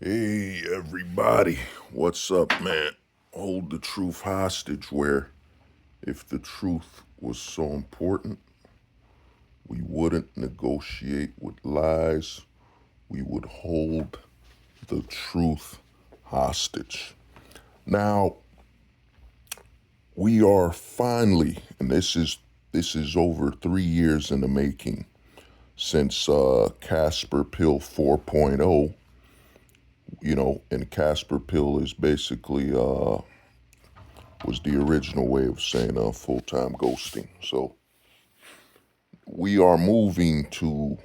Hey everybody, what's up, man? Hold the truth hostage, where if the truth was so important, we wouldn't negotiate with lies, we would hold the truth hostage. Now, we are finally, and this is over 3 years in the making, since Casper Pill 4.0, and Casper Pill is basically was the original way of saying full-time ghosting. So we are moving to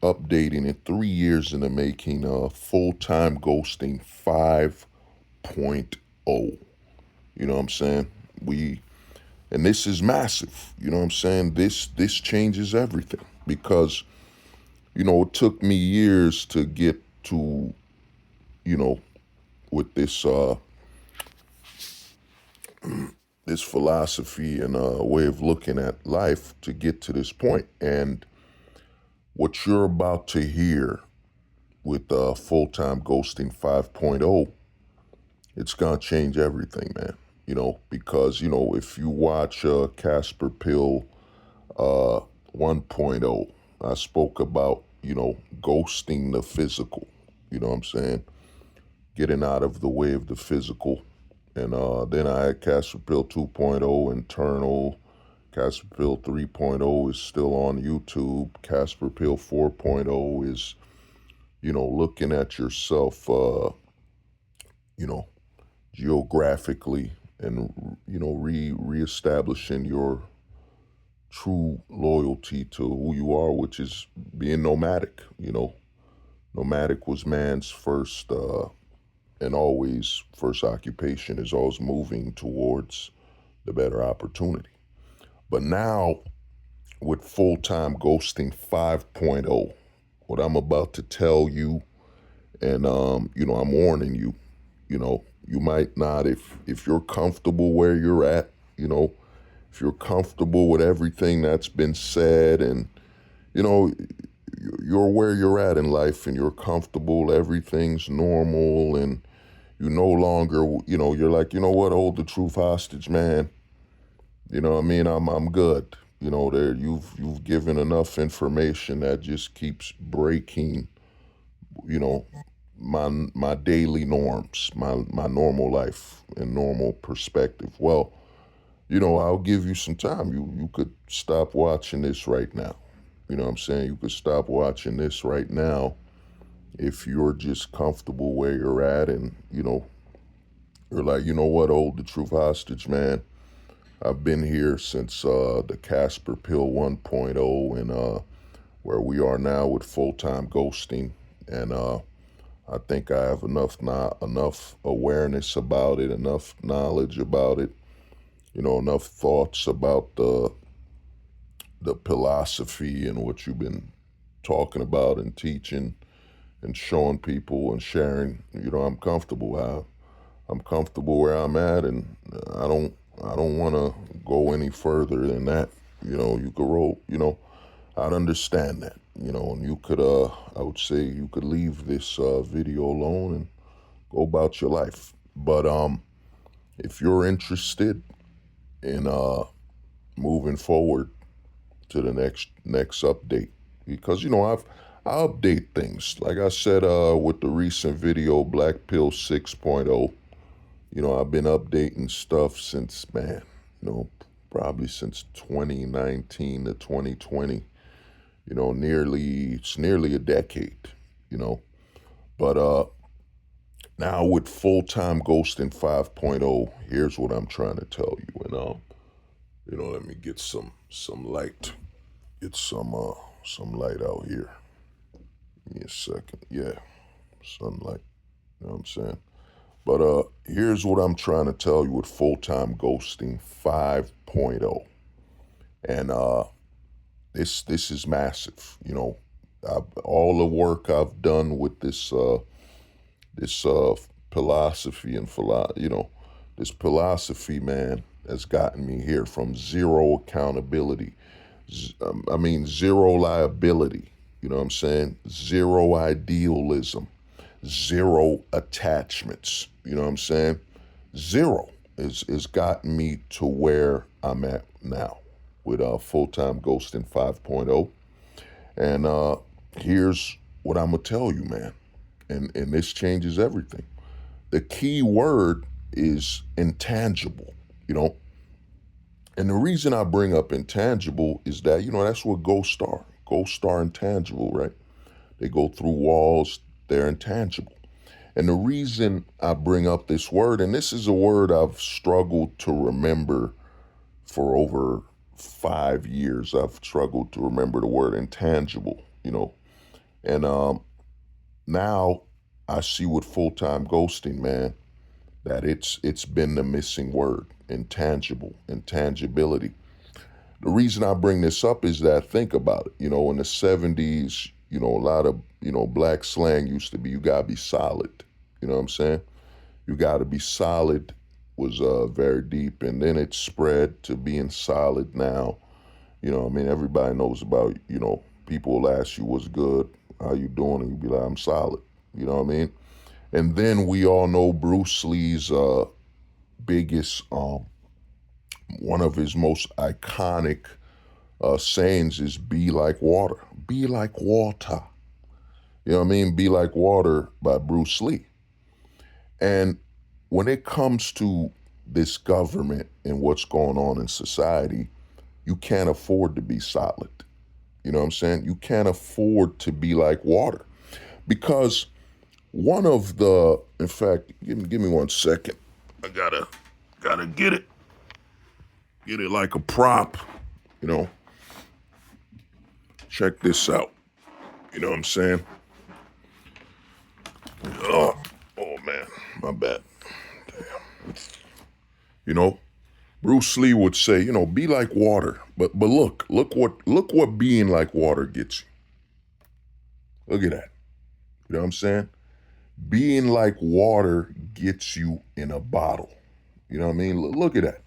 updating it, 3 years in the making, full-time ghosting 5.0. You know what I'm saying? And this is massive. You know what I'm saying? This changes everything because, it took me years to get to, you know, with this philosophy and way of looking at life to get to this point. And what you're about to hear with full-time ghosting 5.0, it's gonna change everything, man. Because if you watch Casper Pill 1.0, I spoke about ghosting the physical. You know what I'm saying? Getting out of the way of the physical. And then I had Casper Pill 2.0 internal. Casper Pill 3.0 is still on YouTube. Casper Pill 4.0 is, looking at yourself, you know, geographically and, reestablishing your true loyalty to who you are, which is being nomadic. Nomadic was man's first and always first occupation, is always moving towards the better opportunity. But now, with full-time ghosting 5.0, what I'm about to tell you, and I'm warning you, you might not, if you're comfortable where you're at, if you're comfortable with everything that's been said, and you know you're where you're at in life and you're comfortable, everything's normal, and you no longer, you're like, what, hold the truth hostage, man. You know what I mean? I'm good. There, you've given enough information that just keeps breaking, you know, my daily norms, my normal life and normal perspective. Well, I'll give you some time. You could stop watching this right now. You know what I'm saying? You could stop watching this right now if you're just comfortable where you're at, and you're like, what, hold the truth hostage, man. I've been here since the Casper Pill 1.0, and where we are now with full-time ghosting. And I think I have enough awareness about it, enough knowledge about it, enough thoughts about the philosophy and what you've been talking about and teaching and showing people and sharing. I'm comfortable. I'm comfortable where I'm at, and I don't want to go any further than that. You could roll. I'd understand that. And you could, I would say, you could leave this video alone and go about your life. But if you're interested in moving forward to the next update, because I update things. Like I said, with the recent video, Black Pill 6.0. I've been updating stuff since, man, probably since 2019 to 2020. It's nearly a decade. You know, but now with full-time ghosting 5.0, here's what I'm trying to tell you. And let me get some light. Get some light out here. Give me a second. Yeah, sunlight. You know what I'm saying? But here's what I'm trying to tell you with full-time ghosting 5.0. And this is massive. All the work I've done with this philosophy and this philosophy, man, has gotten me here from zero accountability. I mean, zero liability. You know what I'm saying? Zero idealism. zero attachments. You know what I'm saying? Zero is gotten me to where I'm at now with full-time ghosting 5.0. And here's what I'm gonna tell you, man. And this changes everything. The key word is intangible, you know. And the reason I bring up intangible is that, that's what ghosts are. Ghosts are intangible, right? They go through walls, they're intangible. And the reason I bring up this word, and this is a word I've struggled to remember for over 5 years, I've struggled to remember the word intangible, And now I see with full-time ghosting, man, that it's been the missing word, intangible, intangibility. The reason I bring this up is that think about it. In the 70s, a lot of, black slang used to be, you gotta be solid. You know what I'm saying? You gotta be solid was very deep, and then it spread to being solid now. Everybody knows about, people will ask you what's good, how you doing, and you be like, I'm solid. You know what I mean? And then we all know Bruce Lee's biggest, one of his most iconic sayings is be like water. Be like water. You know what I mean? Be like water by Bruce Lee. And when it comes to this government and what's going on in society, you can't afford to be solid. You know what I'm saying? You can't afford to be like water. Because in fact, give me 1 second. I gotta get it. Get it like a prop, you know. Check this out. You know what I'm saying? Oh man, my bad. Damn. Bruce Lee would say, be like water. But look what being like water gets you. Look at that. You know what I'm saying? Being like water gets you in a bottle. You know what I mean? Look at that.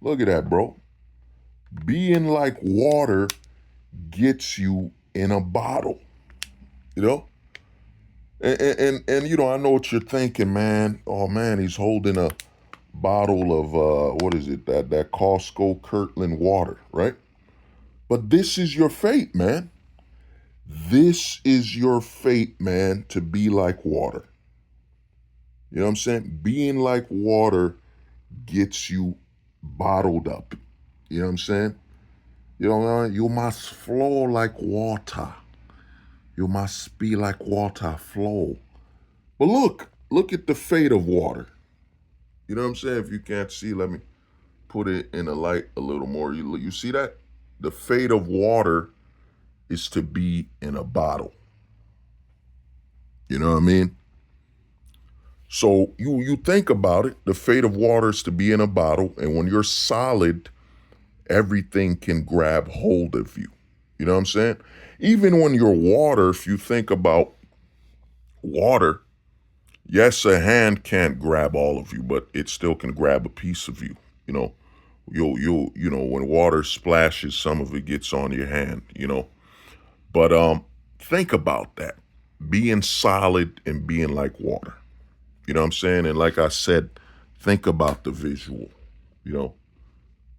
Look at that, bro. Being like water gets you in a bottle. You know? And I know what you're thinking, man. Oh man, he's holding a bottle of what is it? That Costco Kirkland water, right? But this is your fate, man. This is your fate, man, to be like water. You know what I'm saying? Being like water gets you bottled up. You know what I'm saying? You must flow like water. You must be like water, flow. But look at the fate of water. You know what I'm saying? If you can't see, let me put it in the light a little more. You see that? The fate of water is to be in a bottle. You know what I mean? So you think about it, the fate of water is to be in a bottle, and when you're solid, everything can grab hold of you. You know what I'm saying? Even when you're water, if you think about water, yes, a hand can't grab all of you, but it still can grab a piece of you. When water splashes, some of it gets on your hand, But think about that. Being solid and being like water. You know what I'm saying? And like I said, think about the visual.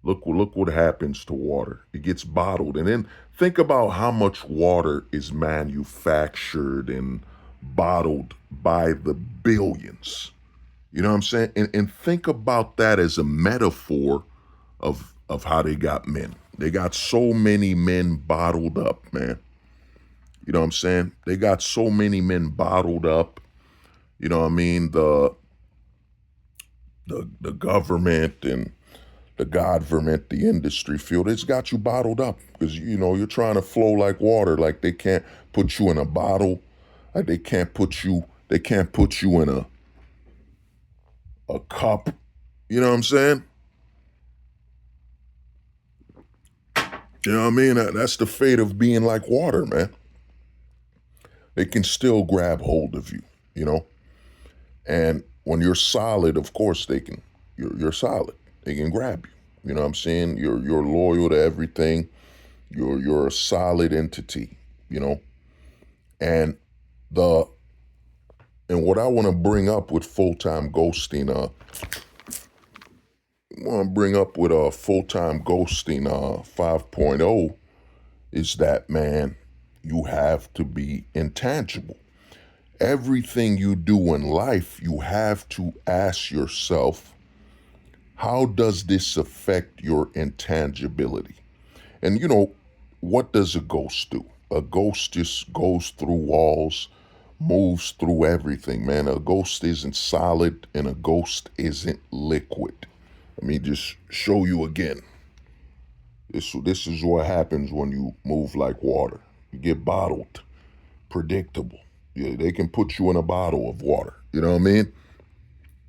Look what happens to water. It gets bottled. And then think about how much water is manufactured and bottled by the billions. You know what I'm saying? And think about that as a metaphor of how they got men. They got so many men bottled up, man. You know what I'm saying? They got so many men bottled up. You know what I mean? The government and the government, the industry field, it's got you bottled up because, you're trying to flow like water. Like they can't put you in a bottle. Like they can't put you in a cup. You know what I'm saying? You know what I mean? That's the fate of being like water, man. They can still grab hold of you, And when you're solid, of course you're solid. They can grab you. You know what I'm saying? You're loyal to everything. You're a solid entity, And the And what I want to bring up with full-time ghosting, full-time ghosting 5.0 is that, man, you have to be intangible. Everything you do in life, you have to ask yourself, how does this affect your intangibility? And what does a ghost do? A ghost just goes through walls, moves through everything, man. A ghost isn't solid and a ghost isn't liquid. Let me just show you again. This is what happens when you move like water. You get bottled, predictable. Yeah, they can put you in a bottle of water. You know what I mean?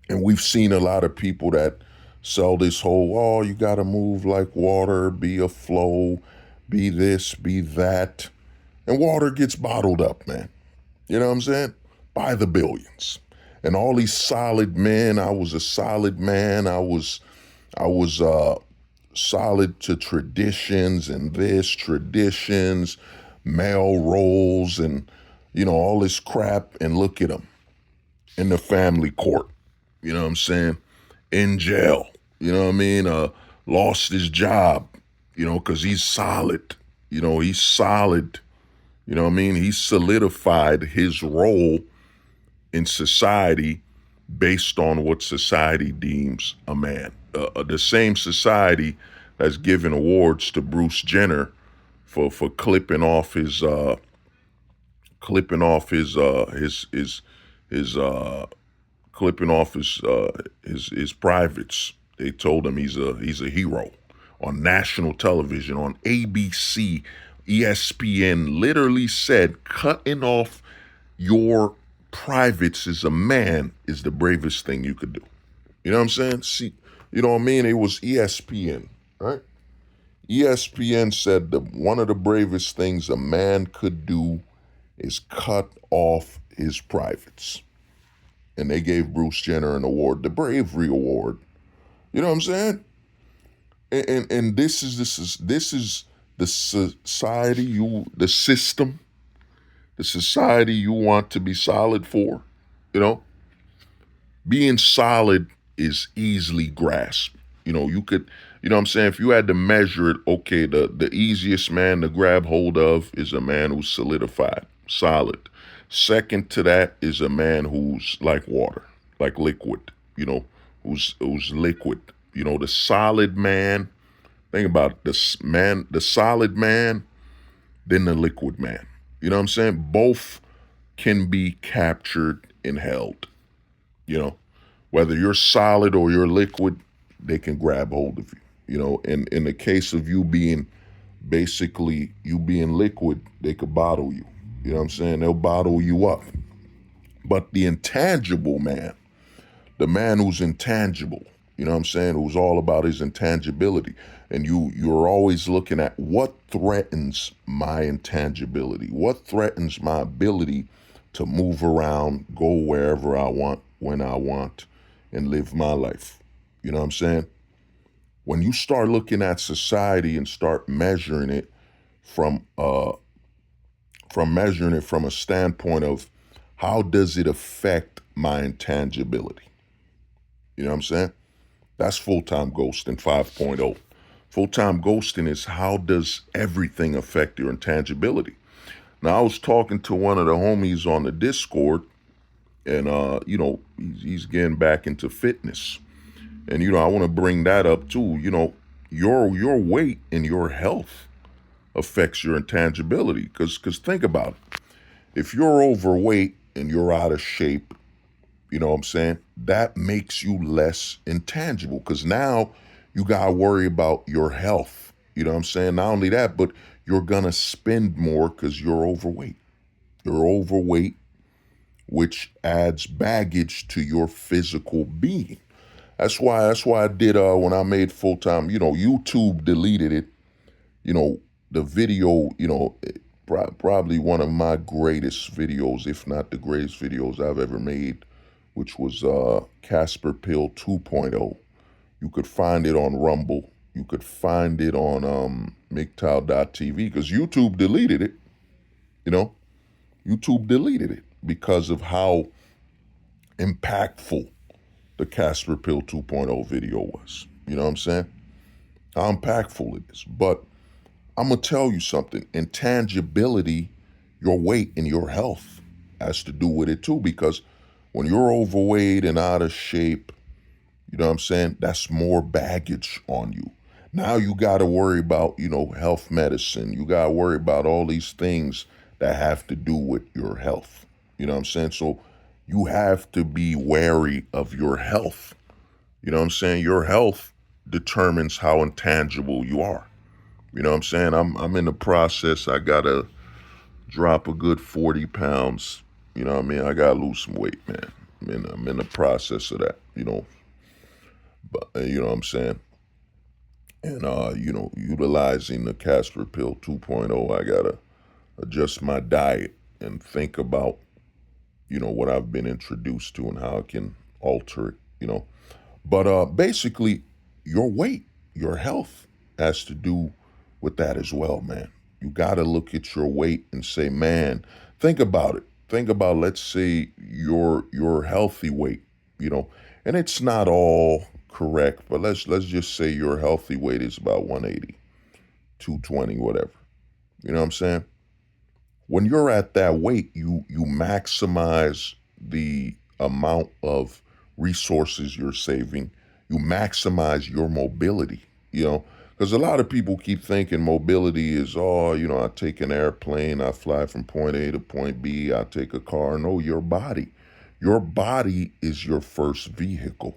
And we've seen a lot of people that sell this whole, oh, you got to move like water, be a flow, be this, be that. And water gets bottled up, man. You know what I'm saying? By the billions. And all these solid men, I was a solid man. I was solid to traditions and traditions, male roles, and all this crap. And look at him in the family court. You know what I'm saying? In jail. You know what I mean? Lost his job. Because he's solid. He's solid. You know what I mean? He solidified his role in society based on what society deems a man. The same society has given awards to Bruce Jenner for clipping off his privates. They told him he's a hero on national television, on ABC, ESPN. Literally said cutting off your privates as a man is the bravest thing you could do. You know what I'm saying? See, you know what I mean? It was ESPN, right? ESPN said that one of the bravest things a man could do is cut off his privates. And they gave Bruce Jenner an award, the Bravery Award. You know what I'm saying? And this is the society the society you want to be solid for. Being solid is easily grasped. You could, what I'm saying? If you had to measure it, okay, the easiest man to grab hold of is a man who's solidified, solid. Second to that is a man who's like water, like liquid, who's liquid. The solid man, think about it, the solid man, then the liquid man. You know what I'm saying? Both can be captured and held. Whether you're solid or you're liquid, they can grab hold of you. In the case of you being liquid, they could bottle you. You know what I'm saying? They'll bottle you up. But the intangible man, the man who's intangible, you know what I'm saying, who's all about his intangibility. And you're always looking at what threatens my intangibility, what threatens my ability to move around, go wherever I want, when I want, and live my life. You know what I'm saying? When you start looking at society and start measuring it from a standpoint of how does it affect my intangibility? You know what I'm saying? That's full-time ghosting 5.0. Full-time ghosting is how does everything affect your intangibility? Now, I was talking to one of the homies on the Discord, and he's getting back into fitness. And I want to bring that up too. Your weight and your health affects your intangibility. Because think about it. If you're overweight and you're out of shape, you know what I'm saying? That makes you less intangible because now you got to worry about your health. You know what I'm saying? Not only that, but you're going to spend more because you're overweight. You're overweight, which adds baggage to your physical being. That's why I did when I made full-time, YouTube deleted it. The video, probably one of my greatest videos, if not the greatest videos I've ever made, which was Casper Pill 2.0. You could find it on Rumble. You could find it on MGTOW.tv because YouTube deleted it. YouTube deleted it because of how impactful the Casper Pill 2.0 video was. You know what I'm saying? How impactful it is. But I'm going to tell you something. Intangibility, your weight and your health has to do with it too, because when you're overweight and out of shape, you know what I'm saying? That's more baggage on you. Now you got to worry about, health medicine. You got to worry about all these things that have to do with your health. You know what I'm saying? So you have to be wary of your health. You know what I'm saying? Your health determines how intangible you are. You know what I'm saying? I'm in the process. I got to drop a good 40 pounds. You know what I mean? I got to lose some weight, man. I'm in the process of that, But you know what I'm saying? And utilizing the Casper Pill 2.0, I gotta adjust my diet and think about, what I've been introduced to and how I can alter it. But basically, your weight, your health has to do with that as well, man. You gotta look at your weight and say, man, think about it. Think about, let's say, your healthy weight, and it's not all correct, but let's just say your healthy weight is about 180, 220, whatever. You know what I'm saying? When you're at that weight, you maximize the amount of resources you're saving. You maximize your mobility, because a lot of people keep thinking mobility is, I take an airplane, I fly from point A to point B, I take a car. No, your body. Your body is your first vehicle.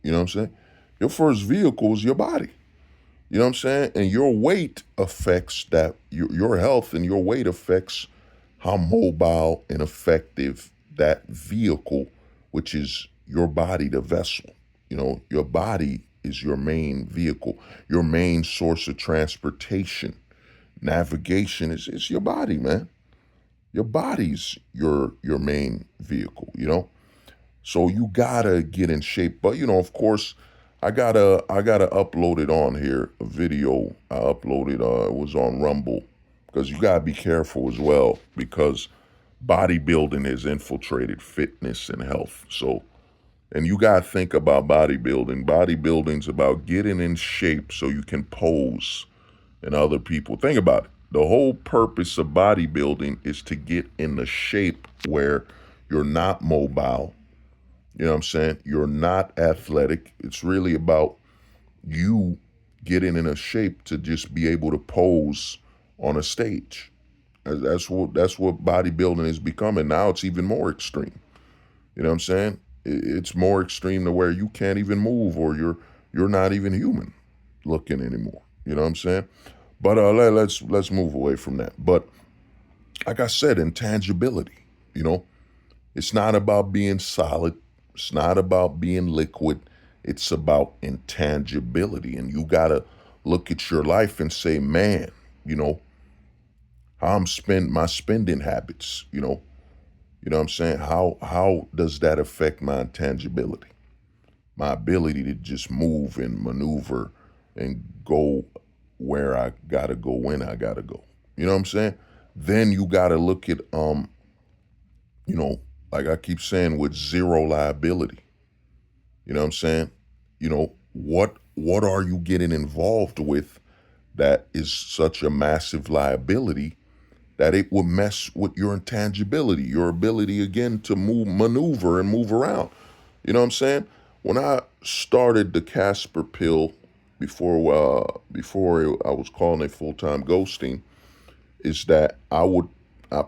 You know what I'm saying? Your first vehicle is your body. You know what I'm saying? And your weight affects that. Your health and your weight affects how mobile and effective that vehicle, which is your body, the vessel. Your body is your main vehicle, your main source of transportation. Navigation is your body, man. Your body's your main vehicle. So you gotta get in shape. But of course, I gotta upload it on here. A video I uploaded, it was on Rumble, because you gotta be careful as well, because bodybuilding has infiltrated fitness and health. So, and you gotta think about bodybuilding. Bodybuilding's about getting in shape so you can pose and other people. Think about it. The whole purpose of bodybuilding is to get in the shape where you're not mobile. You know what I'm saying? You're not athletic. It's really about you getting in a shape to just be able to pose on a stage. That's what bodybuilding is becoming. Now it's even more extreme. You know what I'm saying? It's more extreme to where you can't even move, or you're not even human looking anymore. You know what I'm saying? But let's move away from that. But like I said, intangibility. You know, it's not about being solid. It's not about being liquid. It's about intangibility. And you got to look at your life and say, man, how my spending habits, you know what I'm saying? How does that affect my intangibility? My ability to just move and maneuver and go where I got to go when I got to go. You know what I'm saying? Then you got to look at you know, like I keep saying, with zero liability. You know what I'm saying? What are you getting involved with that is such a massive liability that it will mess with your intangibility, your ability again to maneuver and move around. You know what I'm saying? When I started the Casper pill before I was calling it full-time ghosting, is that I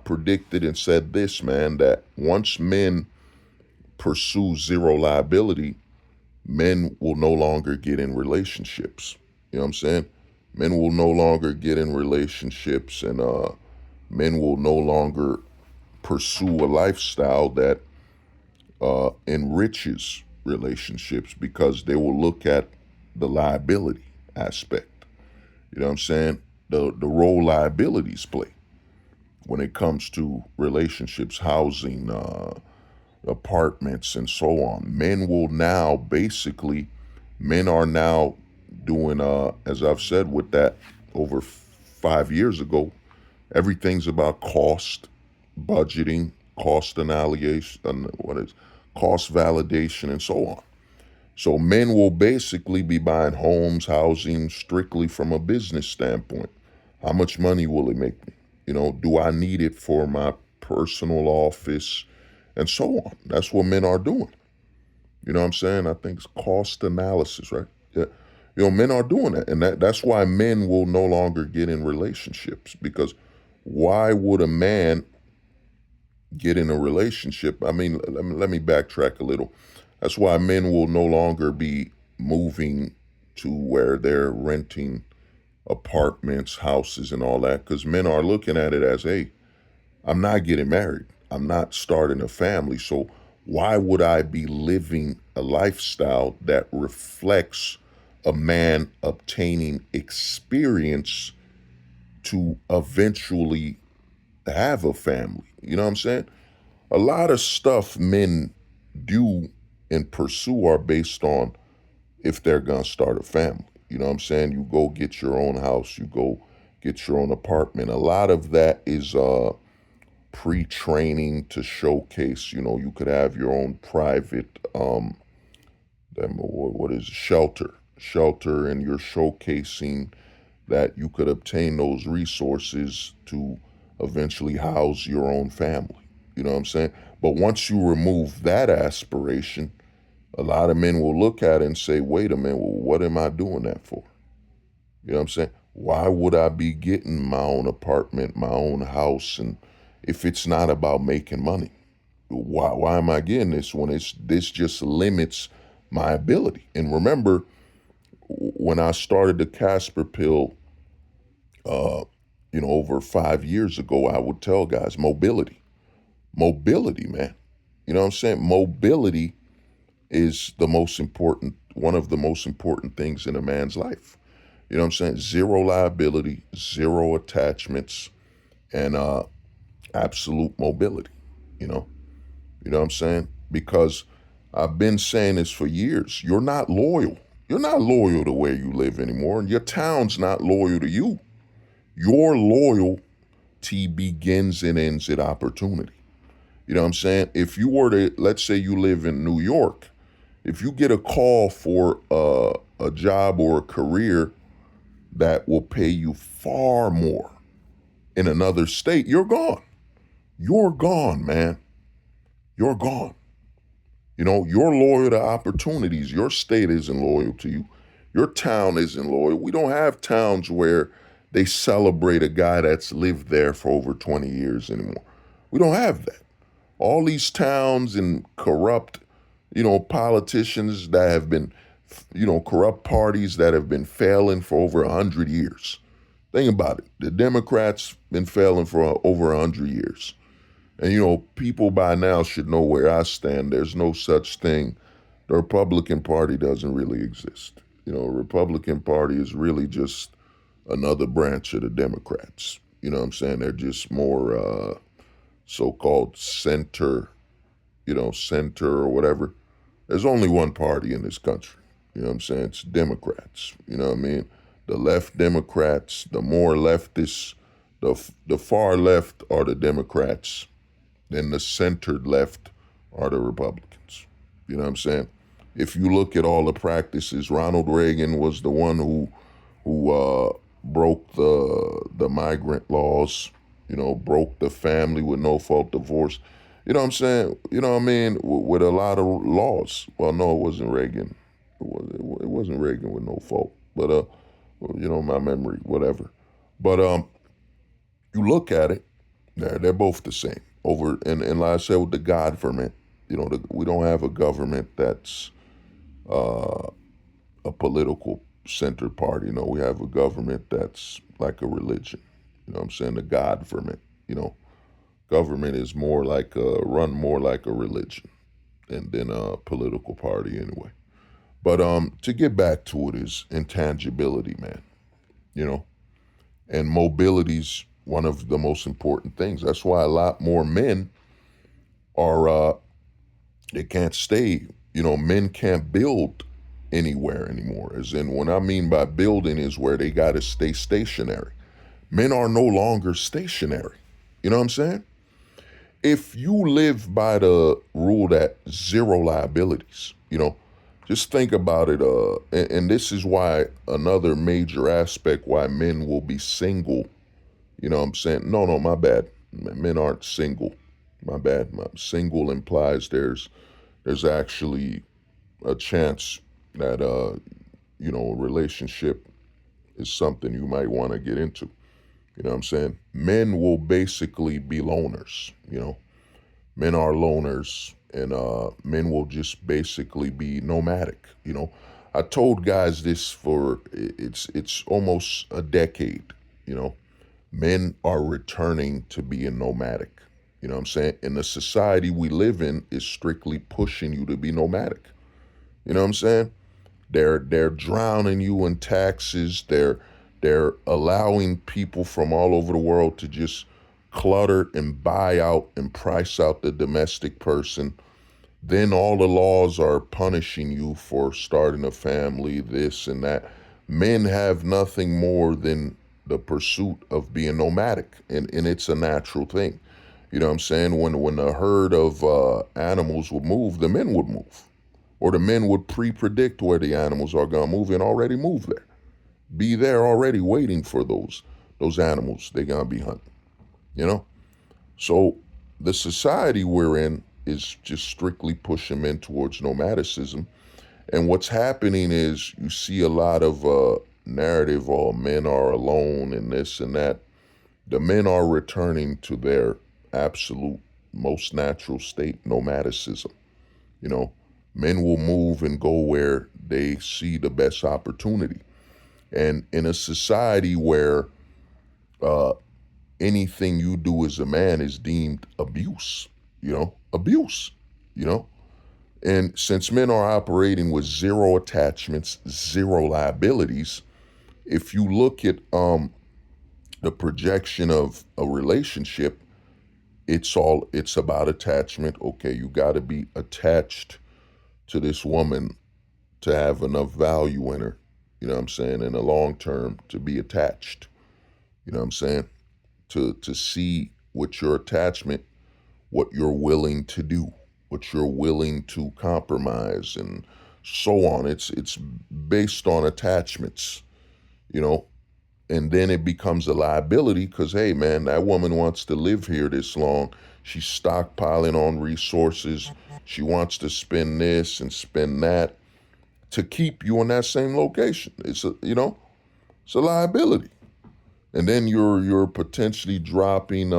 predicted and said this, man, that once men pursue zero liability, men will no longer get in relationships. You know what I'm saying? Men will no longer get in relationships, and men will no longer pursue a lifestyle that enriches relationships, because they will look at the liability aspect. You know what I'm saying? The role liabilities play when it comes to relationships, housing, apartments, and so on. Men are now doing, as I've said, with that over 5 years ago, everything's about cost, budgeting, cost annihilation, cost validation, and so on. So men will basically be buying homes, housing strictly from a business standpoint. How much money will it make me? Do I need it for my personal office, and so on? That's what men are doing. You know what I'm saying? I think it's cost analysis, right? Yeah. Men are doing that. And that's why men will no longer get in relationships. Because why would a man get in a relationship? I mean, let me backtrack a little. That's why men will no longer be moving to where they're renting apartments, houses, and all that. Because men are looking at it as, hey, I'm not getting married. I'm not starting a family. So why would I be living a lifestyle that reflects a man obtaining experience to eventually have a family? You know what I'm saying? A lot of stuff men do and pursue are based on if they're going to start a family. You know what I'm saying? You go get your own house, you go get your own apartment. A lot of that is pre-training to showcase. You could have your own private what is it? Shelter, and you're showcasing that you could obtain those resources to eventually house your own family. You know what I'm saying? But once you remove that aspiration, a lot of men will look at it and say, wait a minute, well, what am I doing that for? You know what I'm saying? Why would I be getting my own apartment, my own house, and if it's not about making money? Why am I getting this when this just limits my ability? And remember, when I started the Casper pill, over 5 years ago, I would tell guys mobility, man. You know what I'm saying? Mobility is one of the most important things in a man's life. You know what I'm saying? Zero liability, zero attachments, and absolute mobility. You know, you know what I'm saying? Because I've been saying this for years. You're not loyal. You're not loyal to where you live anymore, and your town's not loyal to you. Your loyalty begins and ends at opportunity. You know what I'm saying? If you were to, let's say you live in New York, if you get a call for a job or a career that will pay you far more in another state, you're gone. You're gone, man. You're gone. You're loyal to opportunities. Your state isn't loyal to you. Your town isn't loyal. We don't have towns where they celebrate a guy that's lived there for over 20 years anymore. We don't have that. All these towns and corrupt, politicians that have been, corrupt parties that have been failing for over 100 years. Think about it. The Democrats been failing for over 100 years. And, people by now should know where I stand. There's no such thing. The Republican Party doesn't really exist. The Republican Party is really just another branch of the Democrats. You know what I'm saying? They're just more so-called center or whatever. There's only one party in this country. You know what I'm saying? It's Democrats. You know what I mean? The left Democrats, the more leftists, the far left are the Democrats, then the centered left are the Republicans. You know what I'm saying? If you look at all the practices, Ronald Reagan was the one who broke the migrant laws, broke the family with no fault divorce. You know what I'm saying? You know what I mean? With a lot of laws. Well, no, it wasn't Reagan. It wasn't Reagan with no fault. But my memory, whatever. But you look at it, they're both the same. And like I said, with the government, we don't have a government that's a political centered party. We have a government that's like a religion. You know what I'm saying? The government. Government is run more like a religion than a political party anyway. But to get back to it is intangibility, man. And mobility's one of the most important things. That's why a lot more men are they can't stay. Men can't build anywhere anymore. As in, what I mean by building is where they got to stay stationary. Men are no longer stationary. You know what I'm saying? if you live by the rule that zero liabilities, just think about it. And this is why another major aspect why men will be single. You know what I'm saying? No, no, my bad. Men aren't single. My bad. Single implies there's actually a chance that a relationship is something you might want to get into. You know what I'm saying? Men will basically be loners, Men are loners, and men will just basically be nomadic. I told guys this for it's almost a decade. You know, men are returning to being nomadic. You know what I'm saying? And the society we live in is strictly pushing you to be nomadic. You know what I'm saying? They're drowning you in taxes. They're allowing people from all over the world to just clutter and buy out and price out the domestic person. Then all the laws are punishing you for starting a family, this and that. Men have nothing more than the pursuit of being nomadic, and it's a natural thing. You know what I'm saying? When a herd of animals would move, the men would move. Or the men would pre-predict where the animals are gonna move and already move there. Be there already waiting for those animals they're gonna be hunting. You know? So the society we're in is just strictly pushing men towards nomadicism. And what's happening is you see a lot of narrative, all men are alone and this and that. The men are returning to their absolute most natural state, nomadicism. You know, men will move and go where they see the best opportunity. And in a society where uh, anything you do as a man is deemed abuse, abuse, you know. And since men are operating with zero attachments, zero liabilities, if you look at the projection of a relationship, it's about attachment. Okay, you got to be attached to this woman to have enough value in her. You know what I'm saying? In the long term, to be attached. You know what I'm saying? To see what your attachment, what you're willing to do, what you're willing to compromise, and so on. It's based on attachments, you know, and then it becomes a liability because hey, man, that woman wants to live here this long. She's stockpiling on resources. She wants to spend this and spend that to keep you in that same location. It's a liability. And then you're potentially dropping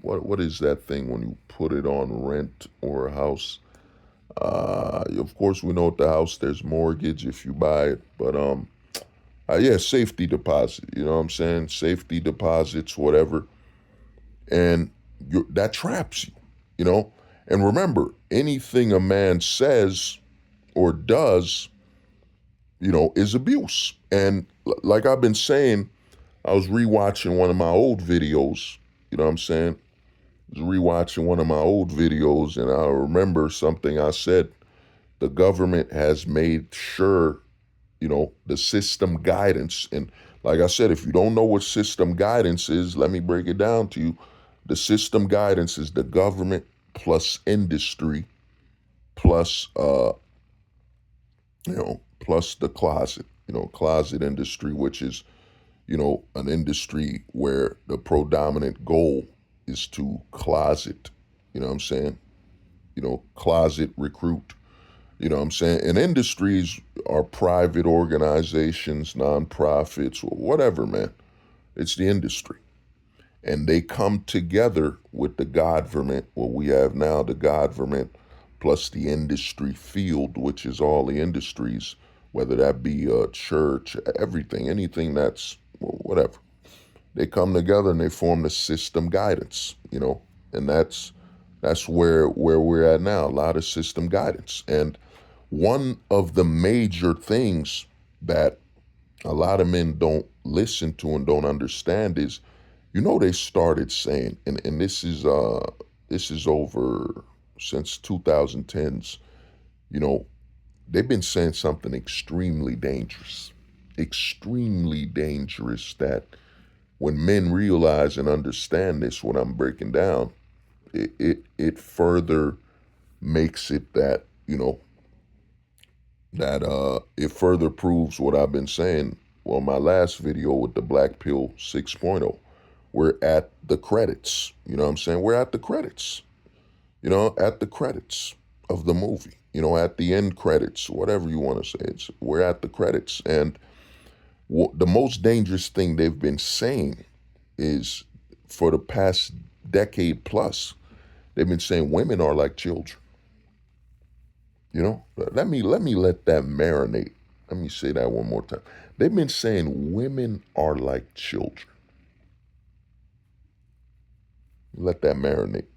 what is that thing when you put it on rent or a house? Of course we know at the house there's mortgage if you buy it, but yeah, safety deposit. You know what I'm saying? Safety deposits, whatever, and that traps you. You know, and remember, anything a man says or does, is abuse. And like I've been saying, I was rewatching one of my old videos. You know what I'm saying? I was rewatching one of my old videos, and I remember something I said. The government has made sure, the system guidance. And like I said, if you don't know what system guidance is, let me break it down to you. The system guidance is the government plus industry plus, plus the closet, closet industry, which is an industry where the predominant goal is to closet, you know what I'm saying? Closet recruit, you know what I'm saying? And industries are private organizations, nonprofits, or whatever, man. It's the industry. And they come together with the government, what we have now, the government plus the industry field, which is all the industries, whether that be a church, everything, anything that's whatever. They come together and they form the system guidance, and that's where we're at now. A lot of system guidance. And one of the major things that a lot of men don't listen to and don't understand is, they started saying, and this is over since 2010s, you know, they've been saying something extremely dangerous that when men realize and understand this, what I'm breaking down, it further makes it that, that it further proves what I've been saying. Well, my last video with the Black Pill 6.0, we're at the credits. You know what I'm saying? We're at the credits. At the credits of the movie. At the end credits, whatever you want to say. We're at the credits, and the most dangerous thing they've been saying is, for the past decade plus, they've been saying women are like children. Let that marinate. Let me say that one more time. They've been saying women are like children. Let that marinate.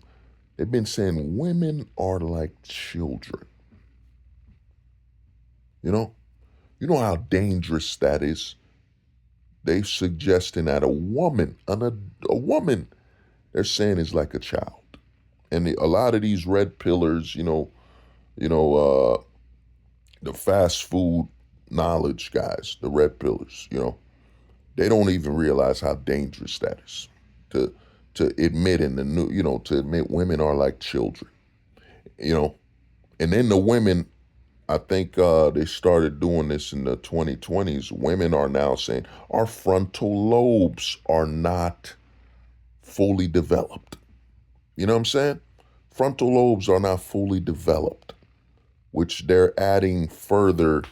They've been saying women are like children. You know? You know how dangerous that is? They suggesting that a woman, a woman, they're saying is like a child. And a lot of these red pillars, the fast food knowledge guys, the red pillars, they don't even realize how dangerous that is to admit in the new, to admit women are like children, you know. And then the women, I think they started doing this in the 2020s. Women are now saying our frontal lobes are not fully developed. You know what I'm saying? Frontal lobes are not fully developed, which they're adding further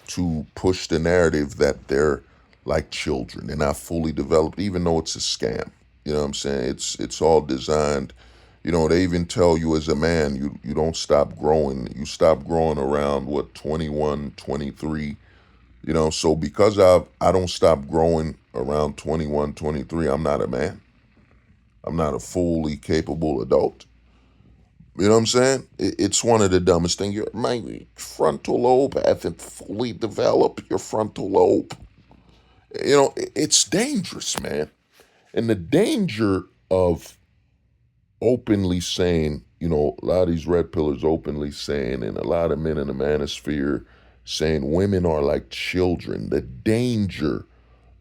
to push the narrative that they're like children. They're not fully developed, even though it's a scam. You know what I'm saying? It's all designed. They even tell you as a man, you don't stop growing. You stop growing around, what, 21, 23. So because I don't stop growing around 21, 23, I'm not a man. I'm not a fully capable adult. You know what I'm saying? It's one of the dumbest things. My frontal lobe hasn't fully developed. Your frontal lobe. It's dangerous, man. And the danger of openly saying, a lot of these red pillars openly saying, and a lot of men in the manosphere saying women are like children. The danger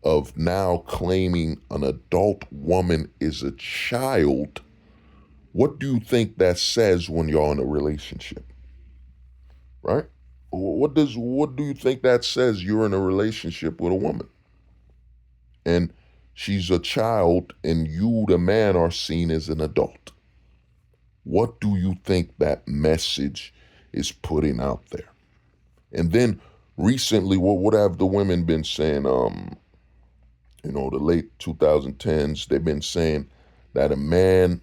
of now claiming an adult woman is a child. What do you think that says when you're in a relationship? Right? What do you think that says? You're in a relationship with a woman and she's a child and you, the man, are seen as an adult. What do you think that message is putting out there? And then recently, what have the women been saying? The late 2010s, they've been saying that a man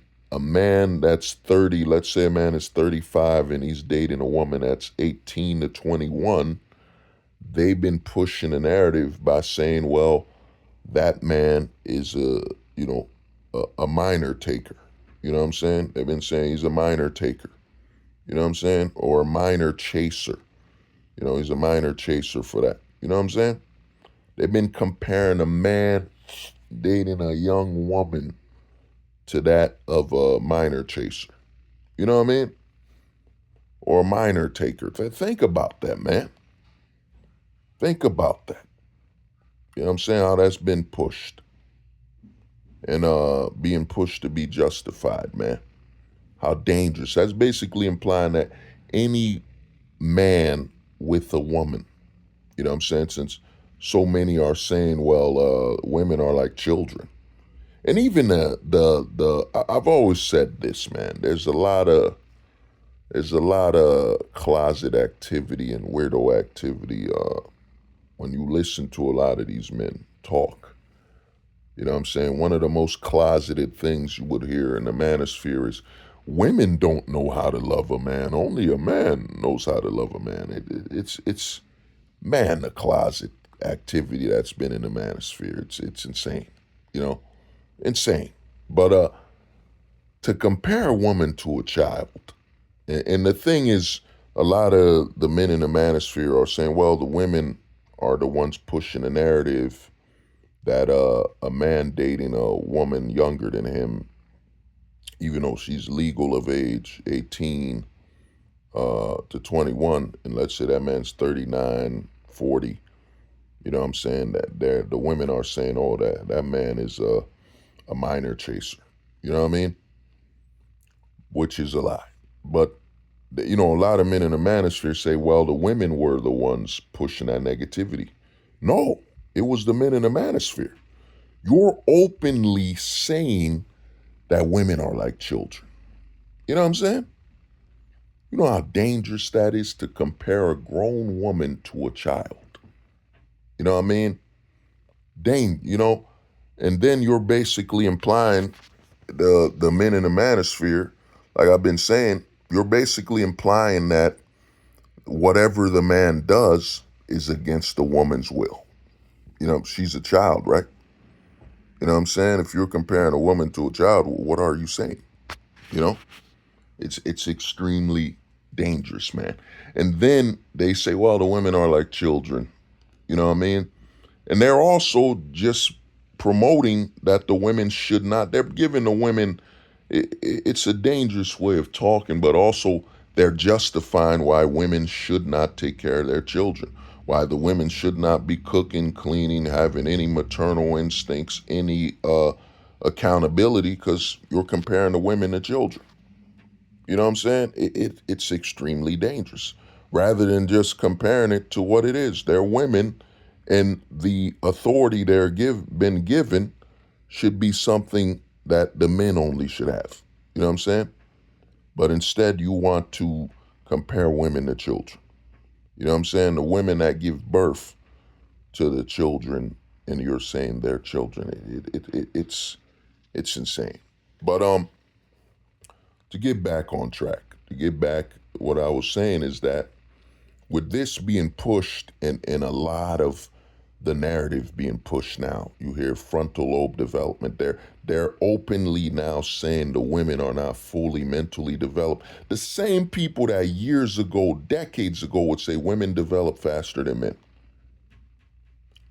that's 30, let's say a man is 35 and he's dating a woman that's 18 to 21, they've been pushing a narrative by saying, well, that man is a minor taker. You know what I'm saying? They've been saying he's a minor taker. You know what I'm saying? Or a minor chaser. He's a minor chaser for that. You know what I'm saying? They've been comparing a man dating a young woman to that of a minor chaser. You know what I mean? Or a minor taker. Think about that, man. Think about that. You know what I'm saying? How that's been pushed. And being pushed to be justified, man. How dangerous. That's basically implying that any man with a woman, you know what I'm saying? Since so many are saying, well, women are like children. And even I've always said this, man. There's a lot of closet activity and weirdo activity when you listen to a lot of these men talk. You know what I'm saying? One of the most closeted things you would hear in the manosphere is women don't know how to love a man. Only a man knows how to love a man. It's man, the closet activity that's been in the manosphere. It's insane. Insane. But to compare a woman to a child, and the thing is, a lot of the men in the manosphere are saying, well, the women are the ones pushing the narrative that a man dating a woman younger than him, even though she's legal of age, 18 to 21, and let's say that man's 39, 40, you know what I'm saying, that the women are saying, oh, that man is a minor chaser. You know what I mean? which is a lie. But a lot of men in the manosphere say, well, the women were the ones pushing that negativity. No, it was the men in the manosphere. You're openly saying that women are like children. You know what I'm saying? You know how dangerous that is to compare a grown woman to a child. You know what I mean? And then you're basically implying the men in the manosphere, like I've been saying, you're basically implying that whatever the man does is against the woman's will. She's a child, right? You know what I'm saying? If you're comparing a woman to a child, what are you saying? You know, it's extremely dangerous, man. And then they say, well, the women are like children. You know what I mean? And they're also just promoting that the women should not. They're giving the women. It's a dangerous way of talking, but also they're justifying why women should not take care of their children, why the women should not be cooking, cleaning, having any maternal instincts, any accountability, because you're comparing the women to children. You know what I'm saying? It's extremely dangerous. Rather than just comparing it to what it is, they're women, and the authority been given should be something that the men only should have. You know what I'm saying? But instead, you want to compare women to children. You know what I'm saying? The women that give birth to the children, and you're saying they're children. It's insane. But to get back on track, what I was saying is that with this being pushed and a lot of the narrative being pushed now, you hear frontal lobe development. They're openly now saying the women are not fully mentally developed. The same people that years ago, decades ago, would say women develop faster than men.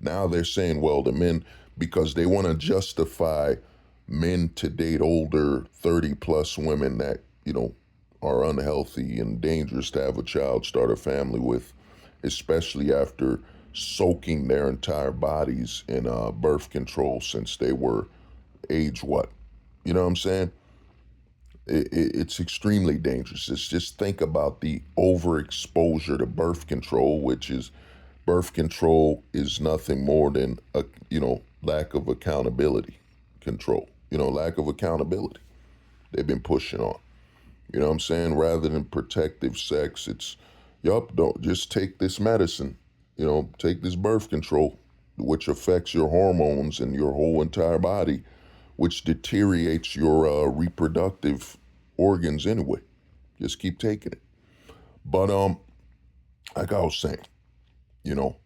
Now they're saying, well, the men, because they want to justify men to date older 30 plus women that, are unhealthy and dangerous to have a child, start a family with, especially after soaking their entire bodies in birth control since they were age what? You know what I'm saying? It's extremely dangerous. It's just think about the overexposure to birth control, which is birth control is nothing more than a lack of accountability control. Lack of accountability. They've been pushing on. You know what I'm saying? Rather than protective sex, it's don't just take this medicine. Take this birth control, which affects your hormones and your whole entire body, which deteriorates your reproductive organs anyway. Just keep taking it. But like I was saying, you know,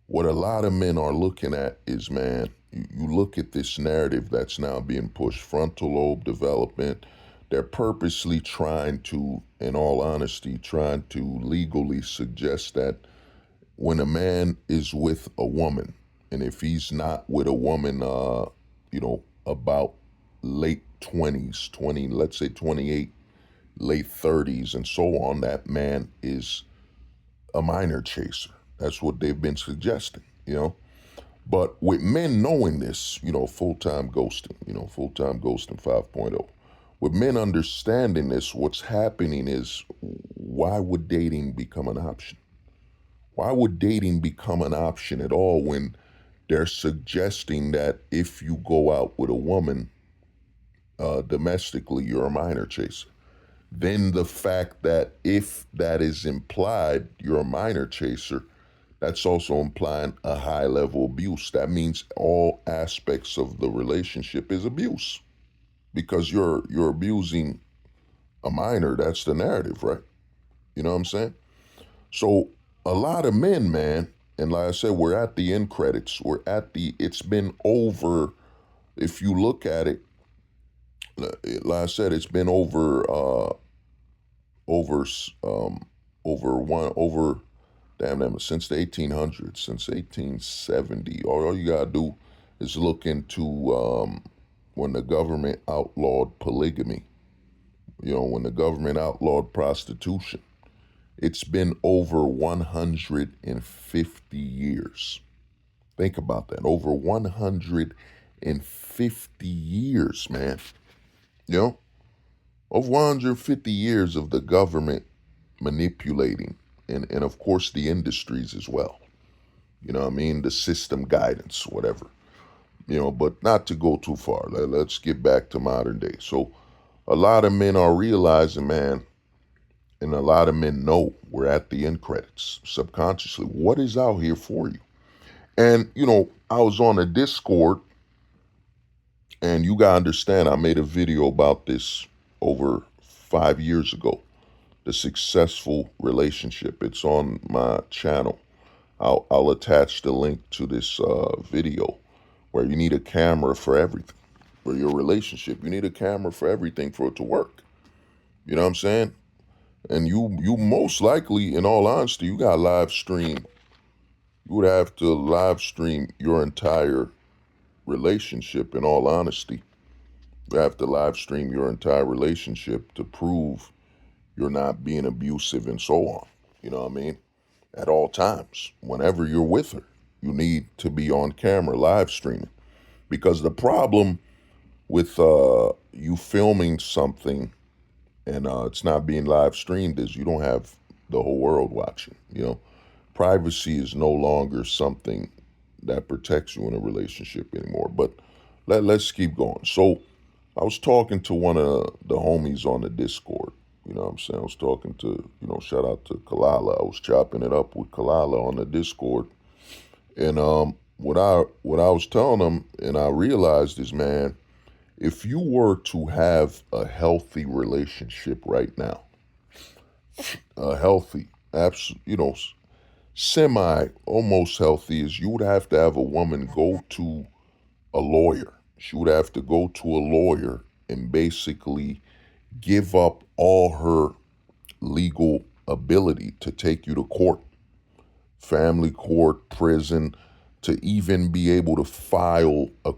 what a lot of men are looking at is, man, you look at this narrative that's now being pushed, frontal lobe development. They're purposely trying to, in all honesty, trying to legally suggest that when a man is with a woman, and if he's not with a woman, about late 20s, 20, let's say 28, late 30s, and so on, that man is a minor chaser. That's what they've been suggesting. But with men knowing this, full-time ghosting 5.0, with men understanding this, what's happening is, why would dating become an option? Why would dating become an option at all when they're suggesting that if you go out with a woman domestically, you're a minor chaser? Then the fact that if that is implied, you're a minor chaser, that's also implying a high level abuse. That means all aspects of the relationship is abuse because you're abusing a minor. That's the narrative, right? You know what I'm saying? So a lot of men, man, and like I said, we're at the end credits. It's been over, if you look at it, like I said, it's been over, over one, over, damn, since the 1800s, since 1870. All you gotta do is look into when the government outlawed polygamy, when the government outlawed prostitution. It's been over 150 years. Think about that. Over 150 years, man. You know? Over 150 years of the government manipulating, and of course the industries as well. You know what I mean? The system guidance, whatever. But not to go too far. Let's get back to modern day. So a lot of men are realizing, man, and a lot of men know we're at the end credits subconsciously. What is out here for you? And, I was on a Discord, and you gotta understand, I made a video about this over 5 years ago. The successful relationship. It's on my channel. I'll attach the link to this video where you need a camera for everything. For your relationship, you need a camera for everything for it to work. You know what I'm saying? And you most likely, in all honesty, you got live stream. You would have to live stream your entire relationship. In all honesty, you have to live stream your entire relationship to prove you're not being abusive and so on. You know what I mean? At all times, whenever you're with her, you need to be on camera live streaming. Because the problem with you filming something and it's not being live streamed is you don't have the whole world watching. Privacy is no longer something that protects you in a relationship anymore. But let's keep going. So I was talking to one of the homies on the Discord. You know what I'm saying? I was talking to, shout out to Kalala. I was chopping it up with Kalala on the Discord. And what I was telling him, and I realized is, man, if you were to have a healthy relationship right now, a healthy, semi, almost healthy, is you would have to have a woman go to a lawyer. She would have to go to a lawyer and basically give up all her legal ability to take you to court, family court, prison, to even be able to file a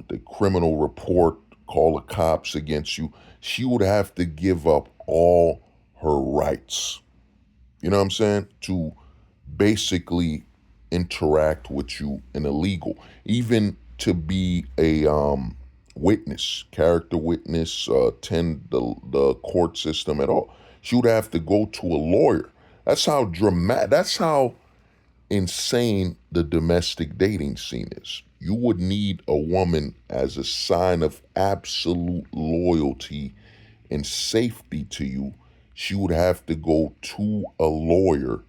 the criminal report, call the cops against you. She would have to give up all her rights. You know what I'm saying? To basically interact with you in a legal, even to be a witness, character witness, attend the court system at all. She would have to go to a lawyer. That's how dramatic. That's how insane the domestic dating scene is. You would need a woman as a sign of absolute loyalty and safety to you. She would have to go to a lawyer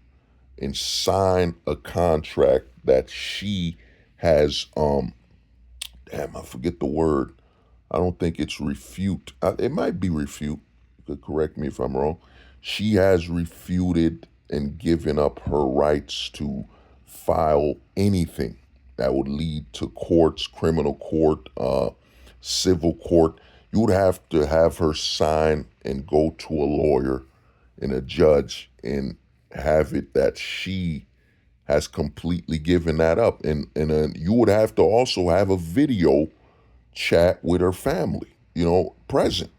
and sign a contract that she has damn, I forget the word. I don't think it's refute. It might be refute. You could correct me if I'm wrong. She has refuted and given up her rights to file anything that would lead to courts, criminal court, civil court. You would have to have her sign and go to a lawyer and a judge and have it that she has completely given that up. And you would have to also have a video chat with her family, present.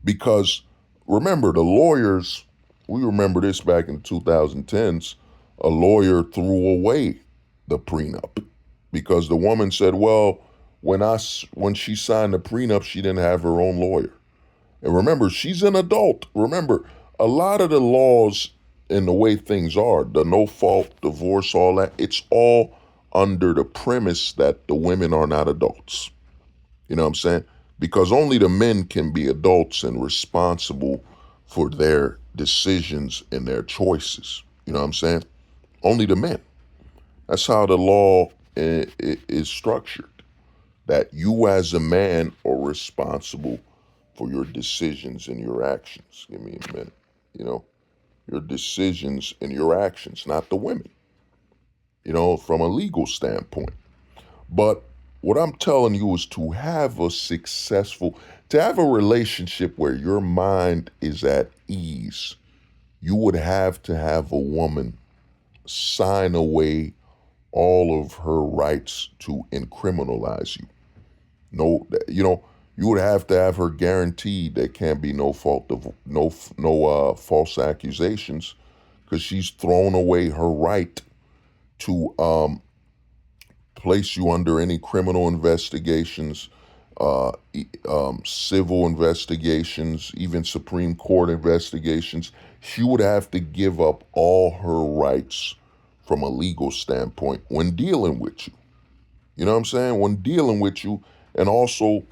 Because remember, the lawyers, we remember this back in 2010s, a lawyer threw away the prenup because the woman said, well, when she signed the prenup, she didn't have her own lawyer. And remember, she's an adult. Remember, a lot of the laws and the way things are, the no-fault divorce, all that, it's all under the premise that the women are not adults. You know what I'm saying? Because only the men can be adults and responsible for their decisions and their choices. You know what I'm saying? Only the men. That's how the law is structured. That you as a man are responsible for your decisions and your actions. Give me a minute. Your decisions and your actions, not the women, from a legal standpoint. But what I'm telling you is to have a relationship where your mind is at ease, you would have to have a woman sign away all of her rights to incriminalize you. No, you would have to have her guaranteed there can't be no false accusations, because she's thrown away her right to place you under any criminal investigations, civil investigations, even Supreme Court investigations. She would have to give up all her rights from a legal standpoint when dealing with you. You know what I'm saying? When dealing with you, and also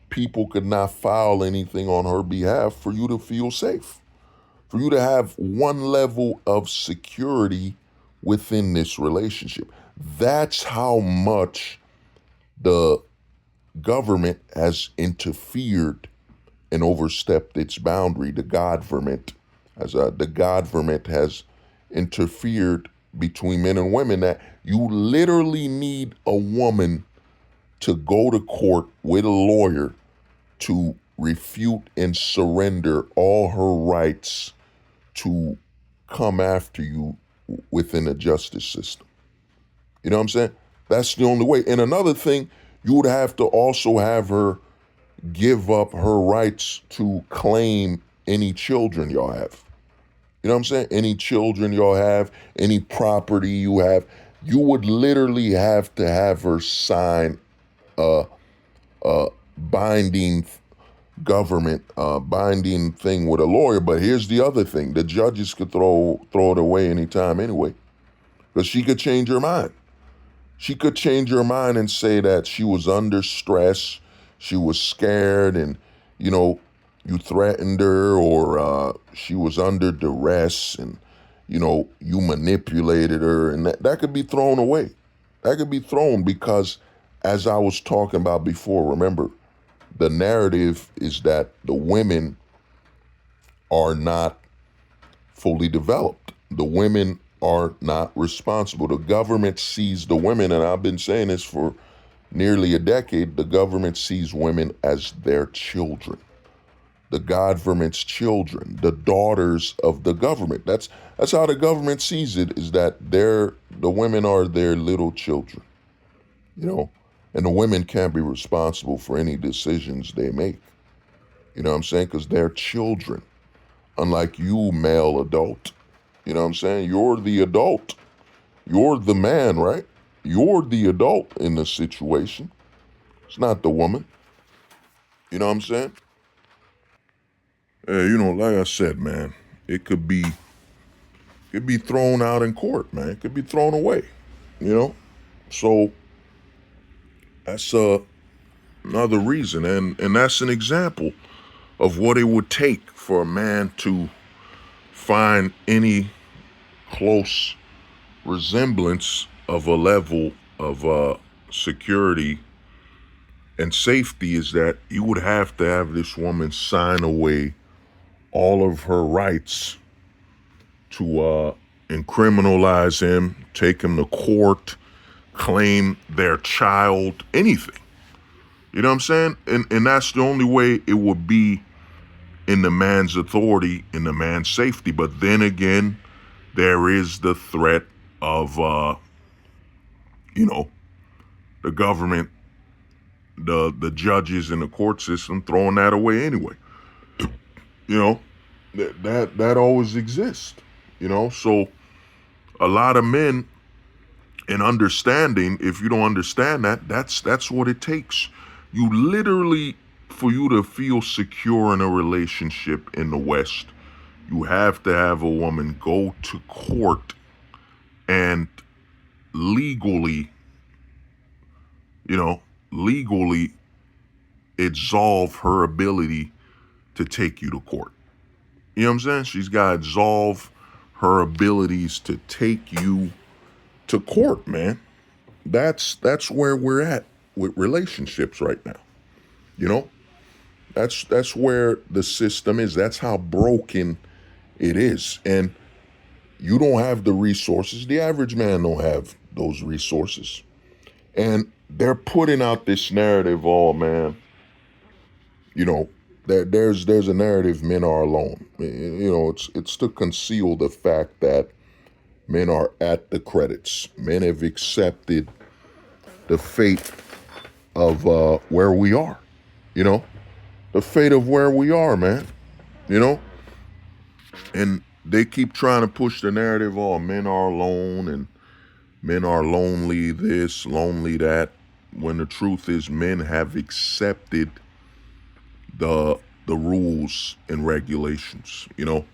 people could not file anything on her behalf for you to feel safe, for you to have one level of security within this relationship. That's how much the government has interfered and overstepped its boundary. The government, the government has interfered between men and women, that you literally need a woman to go to court with a lawyer to refute and surrender all her rights to come after you within the justice system. You know what I'm saying? That's the only way. And another thing, you would have to also have her give up her rights to claim any children y'all have. You know what I'm saying? Any children y'all have, any property you have, you would literally have to have her sign a binding government binding thing with a lawyer. But here's the other thing: the judges could throw it away anytime anyway, because she could change her mind. She could change her mind and say that she was under stress, she was scared, and you know, you threatened her, or she was under duress, and you know, you manipulated her, and that could be thrown away. That could be thrown because, as I was talking about before, remember, the narrative is that the women are not fully developed. The women are not responsible. The government sees the women, and I've been saying this for nearly a decade, the government sees women as their children. The government's children, the daughters of the government. That's how the government sees it, is that the women are their little children, you know, and the women can't be responsible for any decisions they make. You know what I'm saying? Because they're children, unlike you, male adult. You know what I'm saying? You're the adult. You're the man, right? You're the adult in the situation. It's not the woman. You know what I'm saying? You know, like I said, man, it could be thrown out in court, man. It could be thrown away. You know? So that's another reason. And that's an example of what it would take for a man to find any close resemblance of a level of security and safety, is that you would have to have this woman sign away all of her rights to criminalize him, take him to court, claim their child, anything. You know what I'm saying? And that's the only way it would be in the man's authority, in the man's safety. But then again, there is the threat of, you know, the government, the judges in the court system throwing that away anyway. You know, that always exists. You know, so a lot of men, in understanding, if you don't understand that, that's what it takes. You literally, for you to feel secure in a relationship in the West, you have to have a woman go to court and legally, legally absolve her ability to take you to court. You know what I'm saying? She's got to absolve her abilities to take you to court, man. That's where we're at with relationships right now. You know? That's where the system is. That's how broken it is. And you don't have the resources. The average man don't have those resources. And they're putting out this narrative, oh man, you know, that there's a narrative men are alone. You know, it's to conceal the fact that men are at the credits. Men have accepted the fate of where we are. You know, the fate of where we are, man. You know, and they keep trying to push the narrative, oh, men are alone and men are lonely this, lonely that. when the truth is men have accepted the rules and regulations, you know.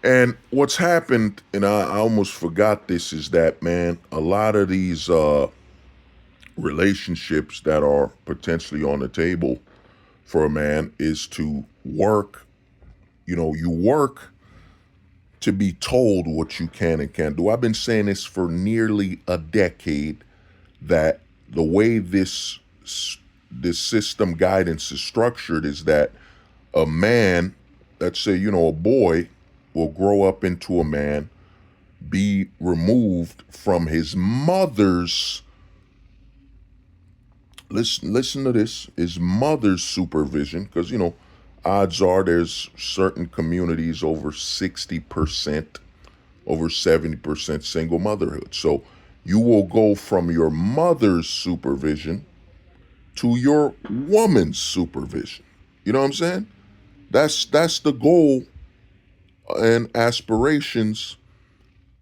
And what's happened, and I almost forgot this, is that, man, a lot of these relationships that are potentially on the table for a man is to work. You know, you work to be told what you can and can't do. I've been saying this for nearly a decade, that the way this system guidance is structured is that a man, let's say, you know, a boy will grow up into a man, be removed from his mother's, listen to this, his mother's supervision, because, you know, odds are there's certain communities over 60%, over 70% single motherhood. So you will go from your mother's supervision to your woman's supervision. You know what I'm saying? That's the goal and aspirations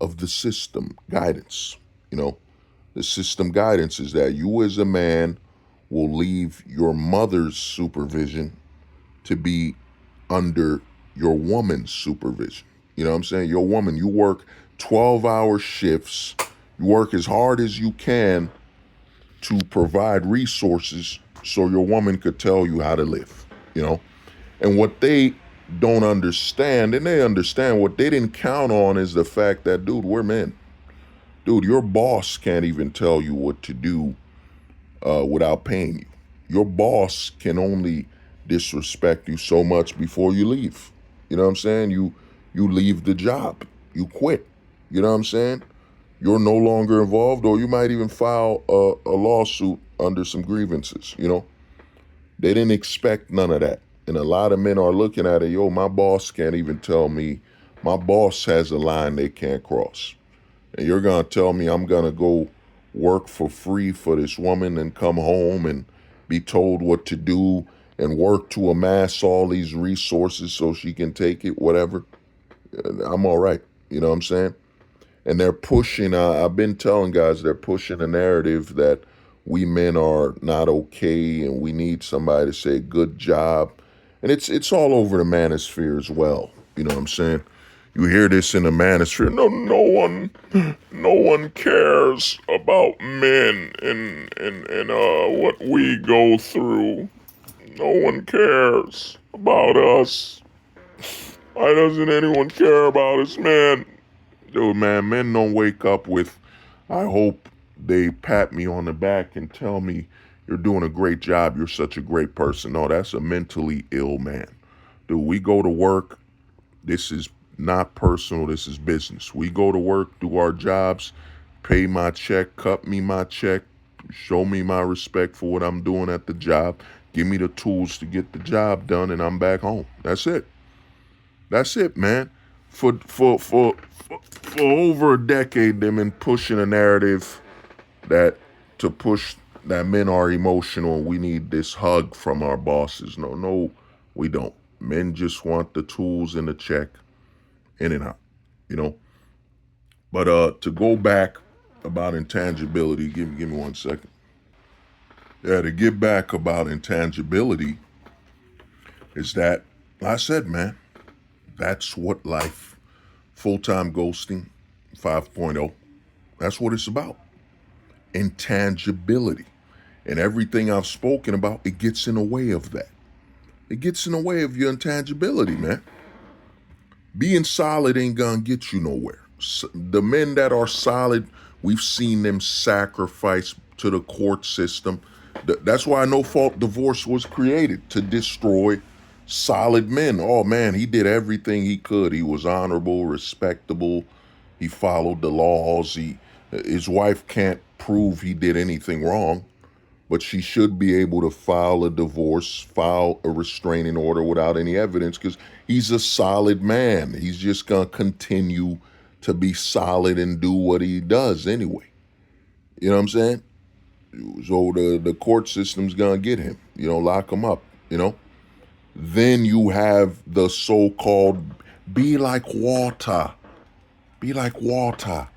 of the system guidance. You know, the system guidance is that you as a man will leave your mother's supervision to be under your woman's supervision. You know what I'm saying? Your woman, you work 12-hour shifts, you work as hard as you can to provide resources so your woman could tell you how to live, you know? And what they don't understand, and they understand, what they didn't count on is the fact that, dude, we're men. Dude, your boss can't even tell you what to do without paying you. Your boss can only disrespect you so much before you leave. You know what I'm saying? You leave the job. You quit. You know what I'm saying? You're no longer involved, or you might even file a lawsuit under some grievances, you know? They didn't expect none of that. And a lot of men are looking at it, yo, my boss can't even tell me, my boss has a line they can't cross. And you're going to tell me I'm going to go work for free for this woman and come home and be told what to do and work to amass all these resources so she can take it, whatever. I'm all right. You know what I'm saying? And they're pushing, I've been telling guys, they're pushing a narrative that we men are not okay and we need somebody to say good job. And it's all over the manosphere as well. You know what I'm saying? You hear this in the manosphere. No one cares about men and what we go through. No one cares about us. Why doesn't anyone care about us, man? Dude, man, men don't wake up with, I hope they pat me on the back and tell me, you're doing a great job, you're such a great person. No, that's a mentally ill man. Dude, we go to work. This is not personal, this is business. We go to work, do our jobs, pay my check, cut me my check, show me my respect for what I'm doing at the job, give me the tools to get the job done, and I'm back home. That's it. That's it, man. For over a decade, they've been pushing a narrative that to push that men are emotional. We need this hug from our bosses. No, we don't. Men just want the tools and the check, in and out, you know. But to go back about intangibility, give me 1 second. Yeah, to get back about intangibility is that, like I said, man, that's what life, full-time ghosting 5.0, that's what it's about. Intangibility. And everything I've spoken about, it gets in the way of that. It gets in the way of your intangibility, man. Being solid ain't gonna get you nowhere. The men that are solid, we've seen them sacrifice to the court system. That's why no fault divorce was created, to destroy solid men. Oh man, he did everything he could. He was honorable, respectable. He followed the laws. His wife can't prove he did anything wrong, but she should be able to file a divorce, file a restraining order without any evidence, because he's a solid man. He's just going to continue to be solid and do what he does anyway. You know what I'm saying? So the court system's going to get him, you know, lock him up, you know. Then you have the so-called be like water, be like water,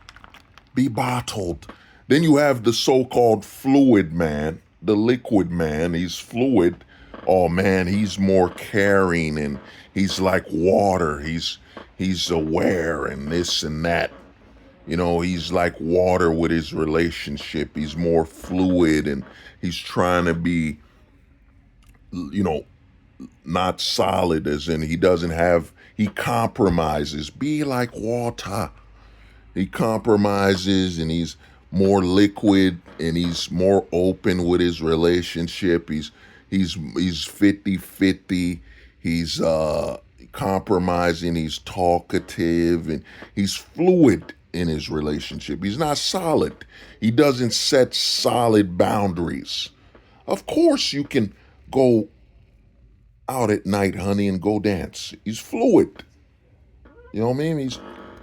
be bottled. Then you have the so-called fluid man, the liquid man, he's fluid. Oh man, he's more caring and he's like water. He's aware and this and that. You know, he's like water with his relationship. He's more fluid and he's trying to be, you know, not solid, as in he compromises. Be like water. He compromises and he's more liquid and he's more open with his relationship. He's 50-50. He's compromising, he's talkative, and he's fluid in his relationship. He's not solid. He doesn't set solid boundaries. Of course you can go out at night, honey, and go dance. He's fluid. You know what I mean?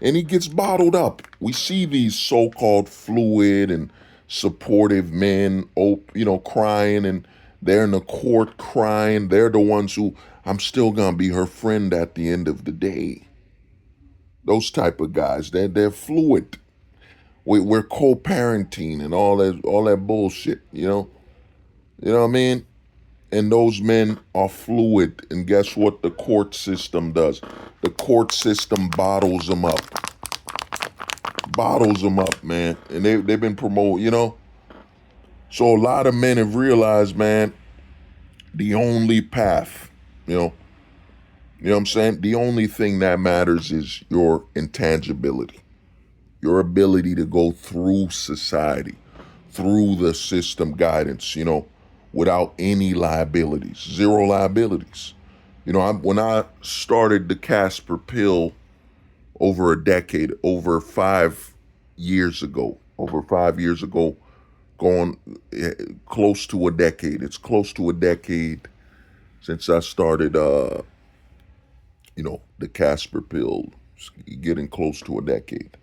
And he gets bottled up. We see these so-called fluid and supportive men, crying, and they're in the court crying. They're the ones who, I'm still gonna be her friend at the end of the day. Those type of guys, they're fluid. We're co-parenting and all that bullshit. You know what I mean? And those men are fluid. And guess what the court system does? The court system bottles them up. Bottles them up, man. And they've been promoted, So a lot of men have realized, man, the only path, you know what I'm saying? The only thing that matters is your intangibility. Your ability to go through society, through the system guidance, without any liabilities, zero liabilities. When I started the Casper pill over 5 years ago, going close to a decade. It's close to a decade since I started, the Casper pill, getting close to a decade,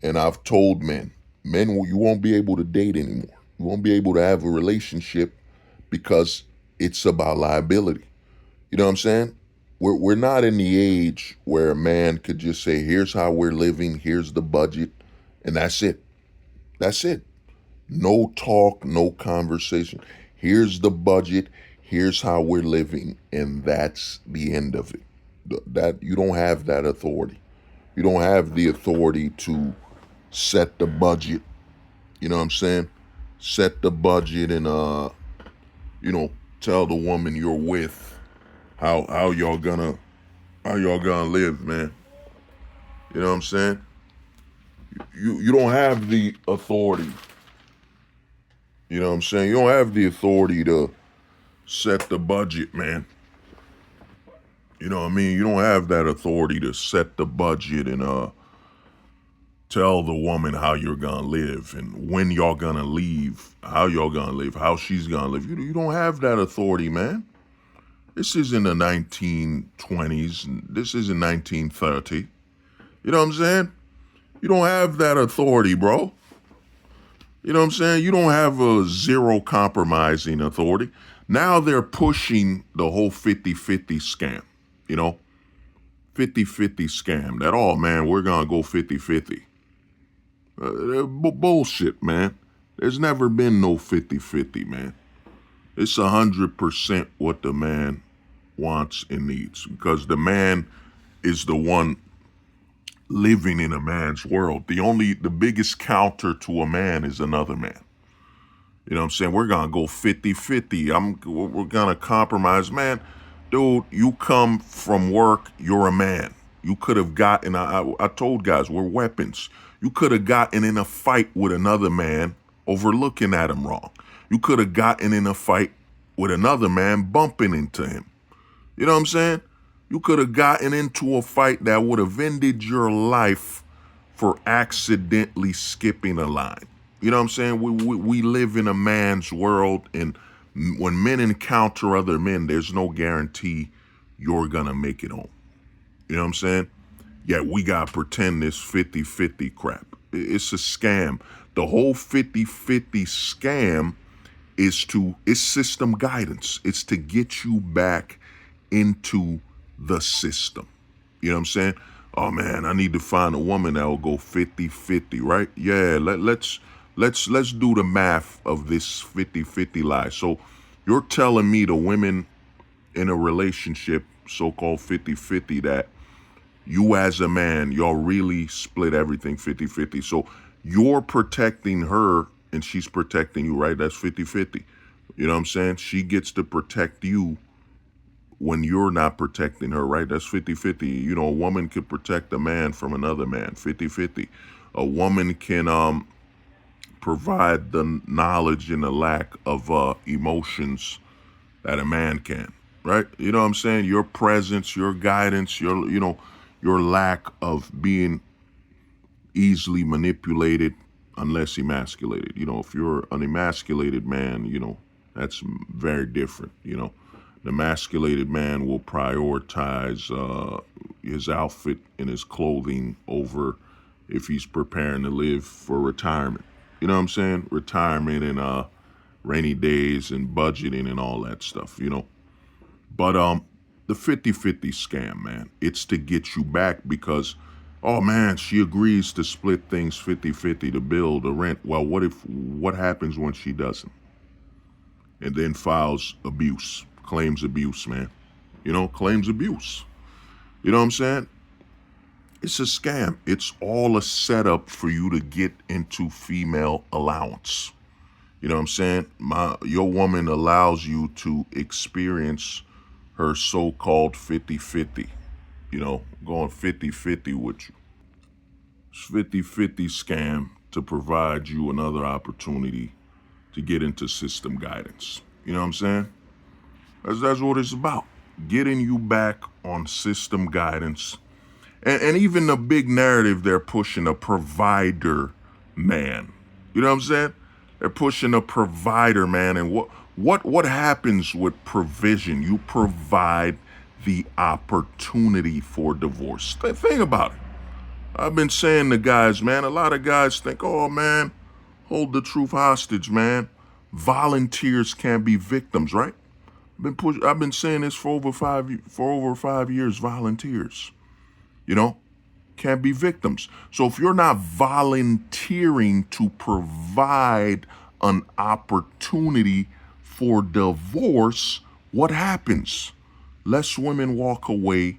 And I've told men, you won't be able to date anymore. You won't be able to have a relationship because it's about liability. You know what I'm saying? We're not in the age where a man could just say, here's how we're living, here's the budget, and that's it. That's it. No talk, no conversation. Here's the budget, here's how we're living, and that's the end of it. That you don't have that authority. You don't have the authority to set the budget. You know what I'm saying? Set the budget and tell the woman you're with how y'all gonna live, man. You know what I'm saying? You don't have the authority. You know what I'm saying? You don't have the authority to set the budget, man. You know what I mean? You don't have that authority to set the budget and tell the woman how you're gonna live and when y'all gonna leave, how y'all gonna live, how she's gonna live. You don't have that authority, man. This isn't the 1920s. This isn't 1930. You know what I'm saying? You don't have that authority, bro. You know what I'm saying? You don't have a zero compromising authority. Now they're pushing the whole 50-50 scam, 50-50 scam. That, oh, man, we're going to go 50-50. Bullshit, man. There's never been no 50-50, man. It's 100% what the man wants and needs, because the man is the one living in a man's world. The biggest counter to a man is another man. You know what I'm saying? We're going to go 50-50. We're going to compromise. Man, dude, you come from work, you're a man. You could have gotten, I told guys, we're weapons. You could have gotten in a fight with another man over looking at him wrong. You could have gotten in a fight with another man bumping into him. You know what I'm saying? You could have gotten into a fight that would have ended your life for accidentally skipping a line. You know what I'm saying? We live in a man's world, and when men encounter other men, there's no guarantee you're gonna make it home. You know what I'm saying? Yet we gotta pretend this 50-50 crap. It's a scam. The whole 50-50 scam is system guidance. It's to get you back into the system. You know what I'm saying? Oh man, I need to find a woman that will go 50-50, right? Yeah, let's let's do the math of this 50-50 lie. So you're telling me the women in a relationship, so-called 50-50, that you as a man, y'all really split everything 50-50. So you're protecting her and she's protecting you, right? That's 50-50. You know what I'm saying? She gets to protect you when you're not protecting her, right? That's 50-50. You know, a woman could protect a man from another man, 50-50. A woman can provide the knowledge and the lack of emotions that a man can, right? You know what I'm saying? Your presence, your guidance, your lack of being easily manipulated unless emasculated. You know, if you're an emasculated man, that's very different. The emasculated man will prioritize his outfit and his clothing over if he's preparing to live for retirement. You know what I'm saying? Retirement and rainy days and budgeting and all that stuff. But the 50-50 scam, man, it's to get you back because, oh man, she agrees to split things 50-50 to build the rent. Well, what happens when she doesn't? And then files abuse, claims abuse, man. Claims abuse. You know what I'm saying? It's a scam. It's all a setup for you to get into female allowance. You know what I'm saying? Your woman allows you to experience her so-called 50-50. Going 50-50 with you. It's 50-50 scam to provide you another opportunity to get into system guidance. You know what I'm saying? That's what it's about. Getting you back on system guidance. And even the big narrative they're pushing, a provider man. You know what I'm saying? They're pushing a provider man. And what happens with provision? You provide the opportunity for divorce. Think about it. I've been saying to guys, man, a lot of guys think, oh man, hold the truth hostage, man. Volunteers can't be victims, right? I've been saying this for over 5 years. Volunteers, can't be victims. So if you're not volunteering to provide an opportunity for divorce, what happens? Less women walk away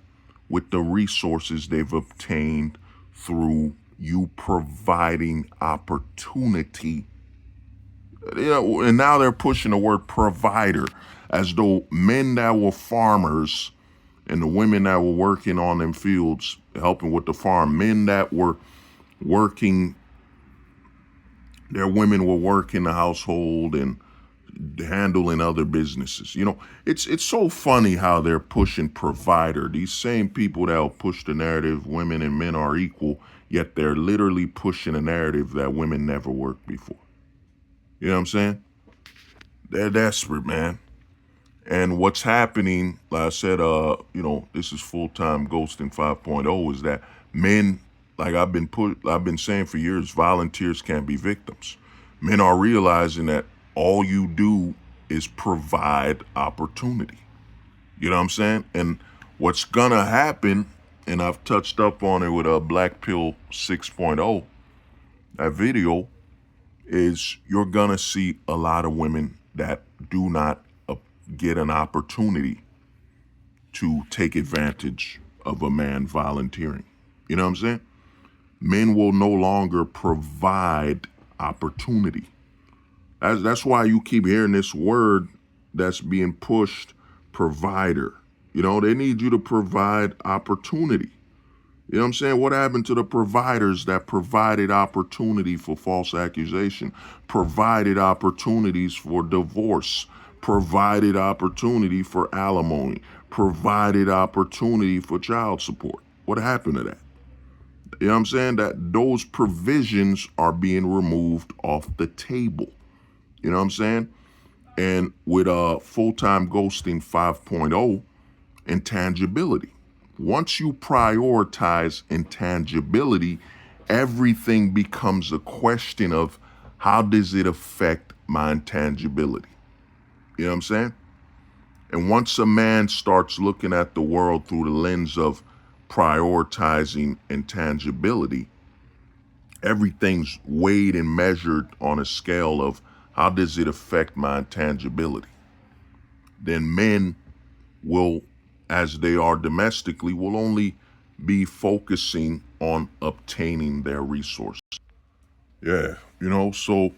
with the resources they've obtained through you providing opportunity. And now they're pushing the word provider as though men that were farmers and the women that were working on them fields, helping with the farm, men that were working, their women were working the household and handling other businesses. It's so funny how they're pushing provider. These same people that will push the narrative women and men are equal, yet they're literally pushing a narrative that women never worked before. You know what I'm saying? They're desperate, man. And what's happening, like I said, this is full-time ghosting 5.0, is that men, like I've been saying for years, volunteers can't be victims. Men are realizing that all you do is provide opportunity. You know what I'm saying? And what's gonna happen, and I've touched up on it with a Black Pill 6.0, that video, is you're gonna see a lot of women that do not get an opportunity to take advantage of a man volunteering. You know what I'm saying? Men will no longer provide opportunity. That's why you keep hearing this word that's being pushed, provider. They need you to provide opportunity. You know what I'm saying? What happened to the providers that provided opportunity for false accusation, provided opportunities for divorce, provided opportunity for alimony, provided opportunity for child support? What happened to that? You know what I'm saying? That those provisions are being removed off the table. You know what I'm saying? And with full-time ghosting 5.0, intangibility. Once you prioritize intangibility, everything becomes a question of how does it affect my intangibility? You know what I'm saying? And once a man starts looking at the world through the lens of prioritizing intangibility, everything's weighed and measured on a scale of how does it affect my intangibility, then men will, as they are domestically, will only be focusing on obtaining their resources. Yeah, so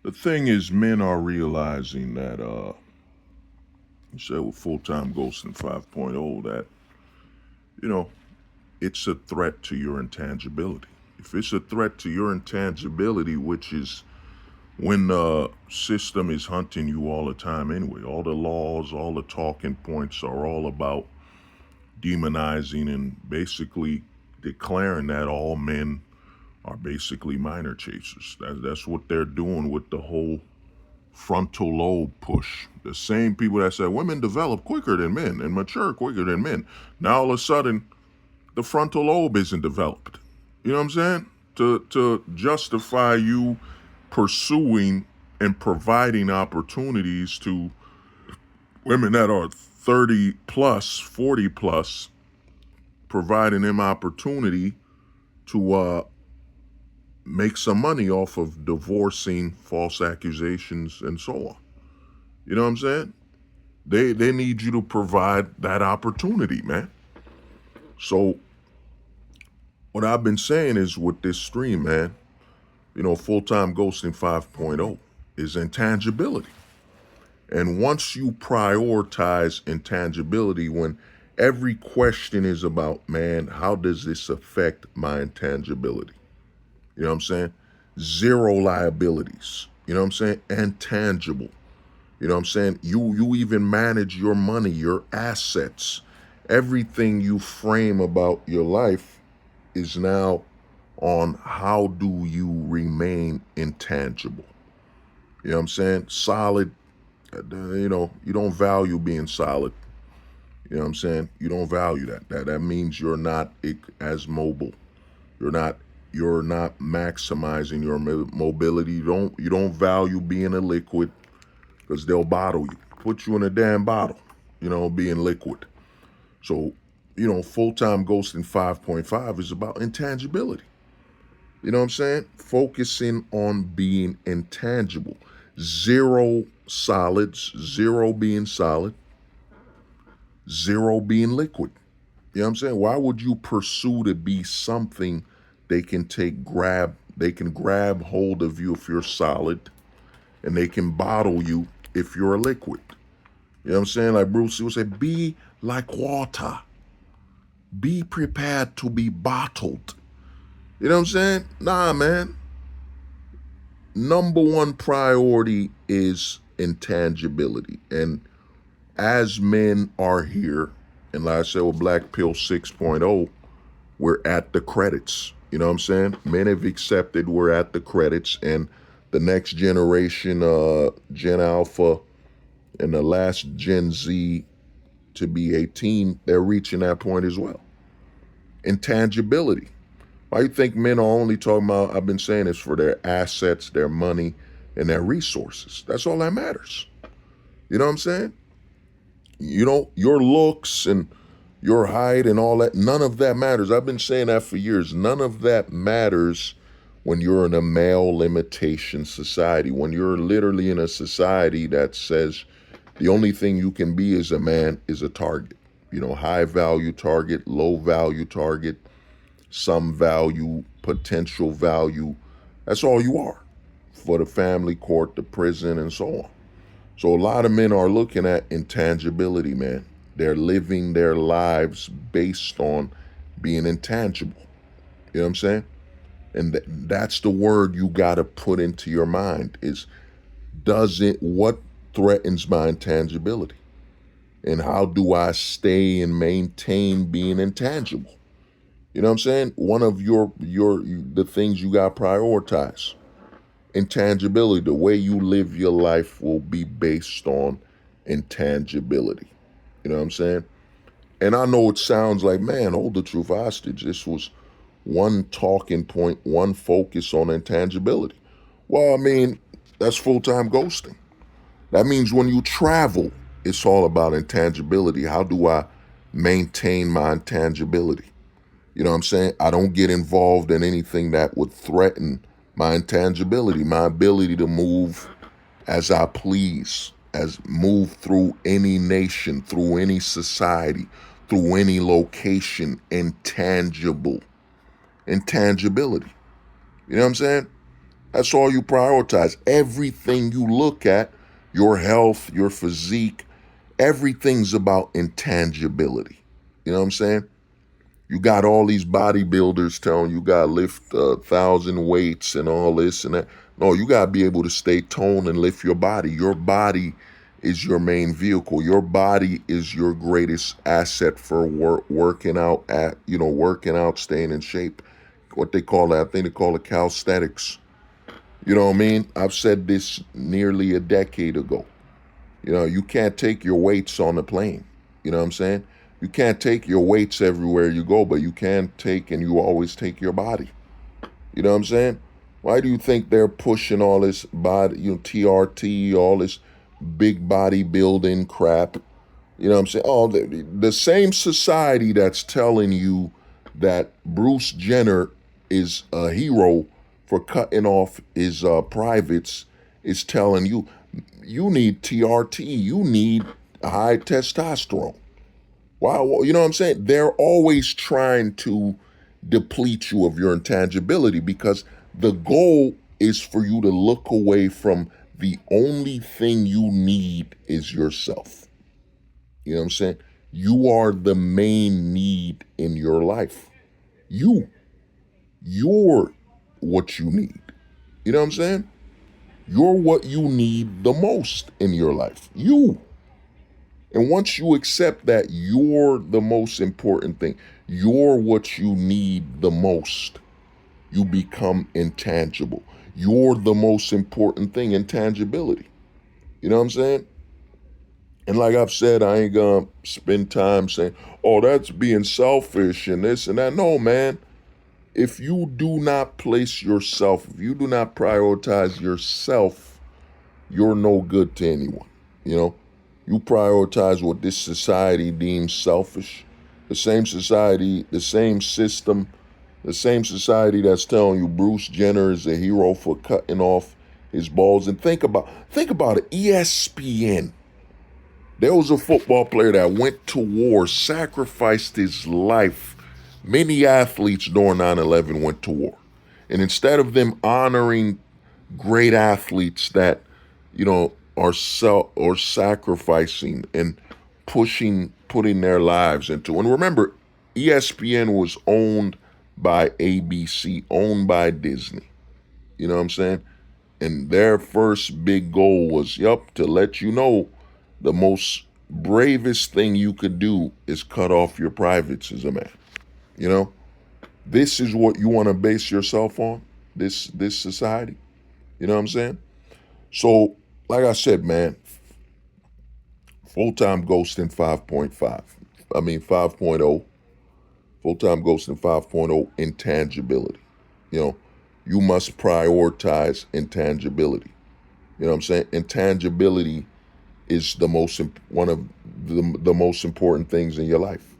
the thing is, men are realizing that, you said with full-time ghosting 5.0, that, you know, it's a threat to your intangibility. If it's a threat to your intangibility, which is when the system is hunting you all the time anyway, all the laws, all the talking points are all about demonizing and basically declaring that all men are basically minor chasers. That's what they're doing with the whole frontal lobe push. The same people that said women develop quicker than men and mature quicker than men. Now all of a sudden, the frontal lobe isn't developed. You know what I'm saying? To justify you pursuing and providing opportunities to women that are 30 plus, 40 plus, providing them opportunity to make some money off of divorcing, false accusations, and so on. You know what I'm saying? They need you to provide that opportunity, man. So what I've been saying is with this stream, man, full-time ghosting 5.0 is intangibility. And once you prioritize intangibility, when every question is about, man, how does this affect my intangibility? You know what I'm saying? Zero liabilities. You know what I'm saying? Intangible. You know what I'm saying? You even manage your money, your assets. Everything you frame about your life is now on how do you remain intangible. You know what I'm saying? Solid. You don't value being solid. You know what I'm saying? You don't value that. That means you're not as mobile. You're not maximizing your mobility. You don't value being a liquid, because they'll bottle you, put you in a damn bottle, being liquid. So, full-time ghosting 5.5 is about intangibility. You know what I'm saying? Focusing on being intangible. Zero solids, zero being solid, zero being liquid. You know what I'm saying? Why would you pursue to be something they can grab hold of you if you're solid, and they can bottle you if you're a liquid? You know what I'm saying? Like Bruce Lee would say, be like water. Be prepared to be bottled. You know what I'm saying? Nah, man. Number one priority is intangibility. And as men are here, and like I said with Black Pill 6.0, we're at the credits. You know what I'm saying? Men have accepted we're at the credits, and the next generation, Gen Alpha, and the last Gen Z to be 18, they're reaching that point as well. Intangibility. Why you think men are only talking about, I've been saying this, for their assets, their money, and their resources? That's all that matters. You know what I'm saying? Your looks and your height and all that, none of that matters. I've been saying that for years. None of that matters when you're in a male limitation society, when you're literally in a society that says the only thing you can be as a man is a target. High value target, low value target, some value, potential value. That's all you are for the family court, the prison, and so on. So a lot of men are looking at intangibility, man. They're living their lives based on being intangible. You know what I'm saying? And that's the word you got to put into your mind is, what threatens my intangibility? And how do I stay and maintain being intangible? You know what I'm saying? One of the things you got to prioritize. Intangibility. The way you live your life will be based on intangibility. You know what I'm saying? And I know it sounds like, man, hold the truth hostage. This was one talking point, one focus on intangibility. Well, I mean, that's full-time ghosting. That means when you travel, it's all about intangibility. How do I maintain my intangibility? You know what I'm saying? I don't get involved in anything that would threaten my intangibility, my ability to move as I please, as move through any nation, through any society, through any location. Intangibility. You know what I'm saying? That's all you prioritize. Everything you look at, your health, your physique, everything's about intangibility. You know what I'm saying? You got all these bodybuilders telling you gotta lift 1,000 weights and all this and that. No, you gotta be able to stay toned and lift your body. Your body is your main vehicle. Your body is your greatest asset for working out working out, staying in shape. What they call that, I think they call it calisthenics. You know what I mean? I've said this nearly a decade ago. You can't take your weights on a plane. You know what I'm saying? You can't take your weights everywhere you go, but you can take, and you always take, your body. You know what I'm saying? Why do you think they're pushing all this body, TRT, all this big bodybuilding crap? You know what I'm saying? Oh, the same society that's telling you that Bruce Jenner is a hero for cutting off his privates is telling you you need TRT, you need high testosterone. Wow, you know what I'm saying? They're always trying to deplete you of your intangibility because the goal is for you to look away from the only thing you need is yourself. You know what I'm saying? You are the main need in your life. You're what you need. You know what I'm saying? You're what you need the most in your life. You. And once you accept that you're the most important thing, you're what you need the most, you become intangible. You're the most important thing, intangibility. You know what I'm saying? And like I've said, I ain't gonna spend time saying, oh, that's being selfish and this and that. No, man. If you do not place yourself, if you do not prioritize yourself, you're no good to anyone. You know, you prioritize what this society deems selfish. The same society, the same system, the same society that's telling you Bruce Jenner is a hero for cutting off his balls. And think about it, ESPN. There was a football player that went to war, sacrificed his life. Many athletes during 9/11 went to war. And instead of them honoring great athletes that, are sacrificing and putting their lives into. And remember, ESPN was owned by ABC, owned by Disney. You know what I'm saying? And their first big goal was, to let you know the most bravest thing you could do is cut off your privates as a man. You know, this is what you want to base yourself on. This society. You know what I'm saying? So, like I said, man, full-time ghosting 5.5. I mean 5.0. Full-time ghosting 5.0, intangibility. You know, you must prioritize intangibility. You know what I'm saying? Intangibility is one of the most important things in your life.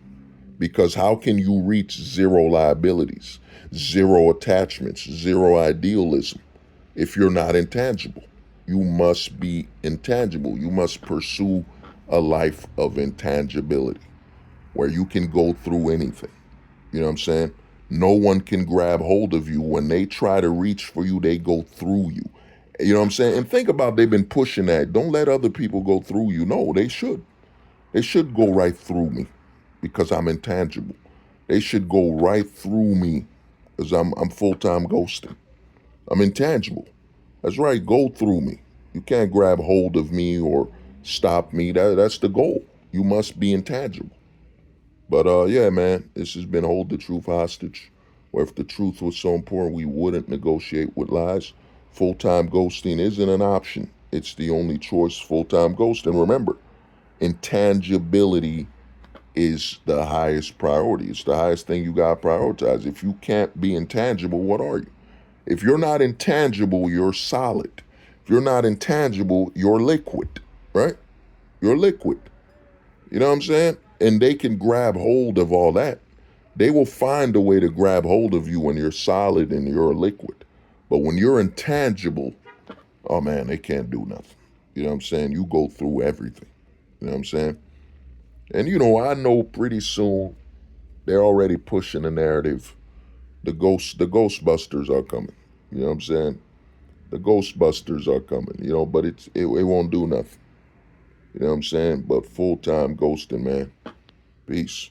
Because how can you reach zero liabilities, zero attachments, zero idealism if you're not intangible? You must be intangible. You must pursue a life of intangibility where you can go through anything. You know what I'm saying? No one can grab hold of you. When they try to reach for you, they go through you. You know what I'm saying? And think about, they've been pushing that. Don't let other people go through you. No, they should. They should go right through me because I'm intangible. They should go right through me because I'm full-time ghosting. I'm intangible. That's right, go through me. You can't grab hold of me or stop me. That's the goal. You must be intangible. But yeah, man, this has been Hold the Truth Hostage, where if the truth was so important, we wouldn't negotiate with lies. Full-time ghosting isn't an option. It's the only choice, full-time ghost. And remember, intangibility is the highest priority. It's the highest thing you got to prioritize. If you can't be intangible, what are you? If you're not intangible, you're solid. If you're not intangible, you're liquid, right? You're liquid. You know what I'm saying? And they can grab hold of all that. They will find a way to grab hold of you when you're solid and you're liquid. But when you're intangible, oh man, they can't do nothing. You know what I'm saying? You go through everything. You know what I'm saying? And I know pretty soon they're already pushing the narrative. The Ghostbusters are coming. You know what I'm saying? The Ghostbusters are coming. But it won't do nothing. You know what I'm saying? But full time ghosting, man. Peace.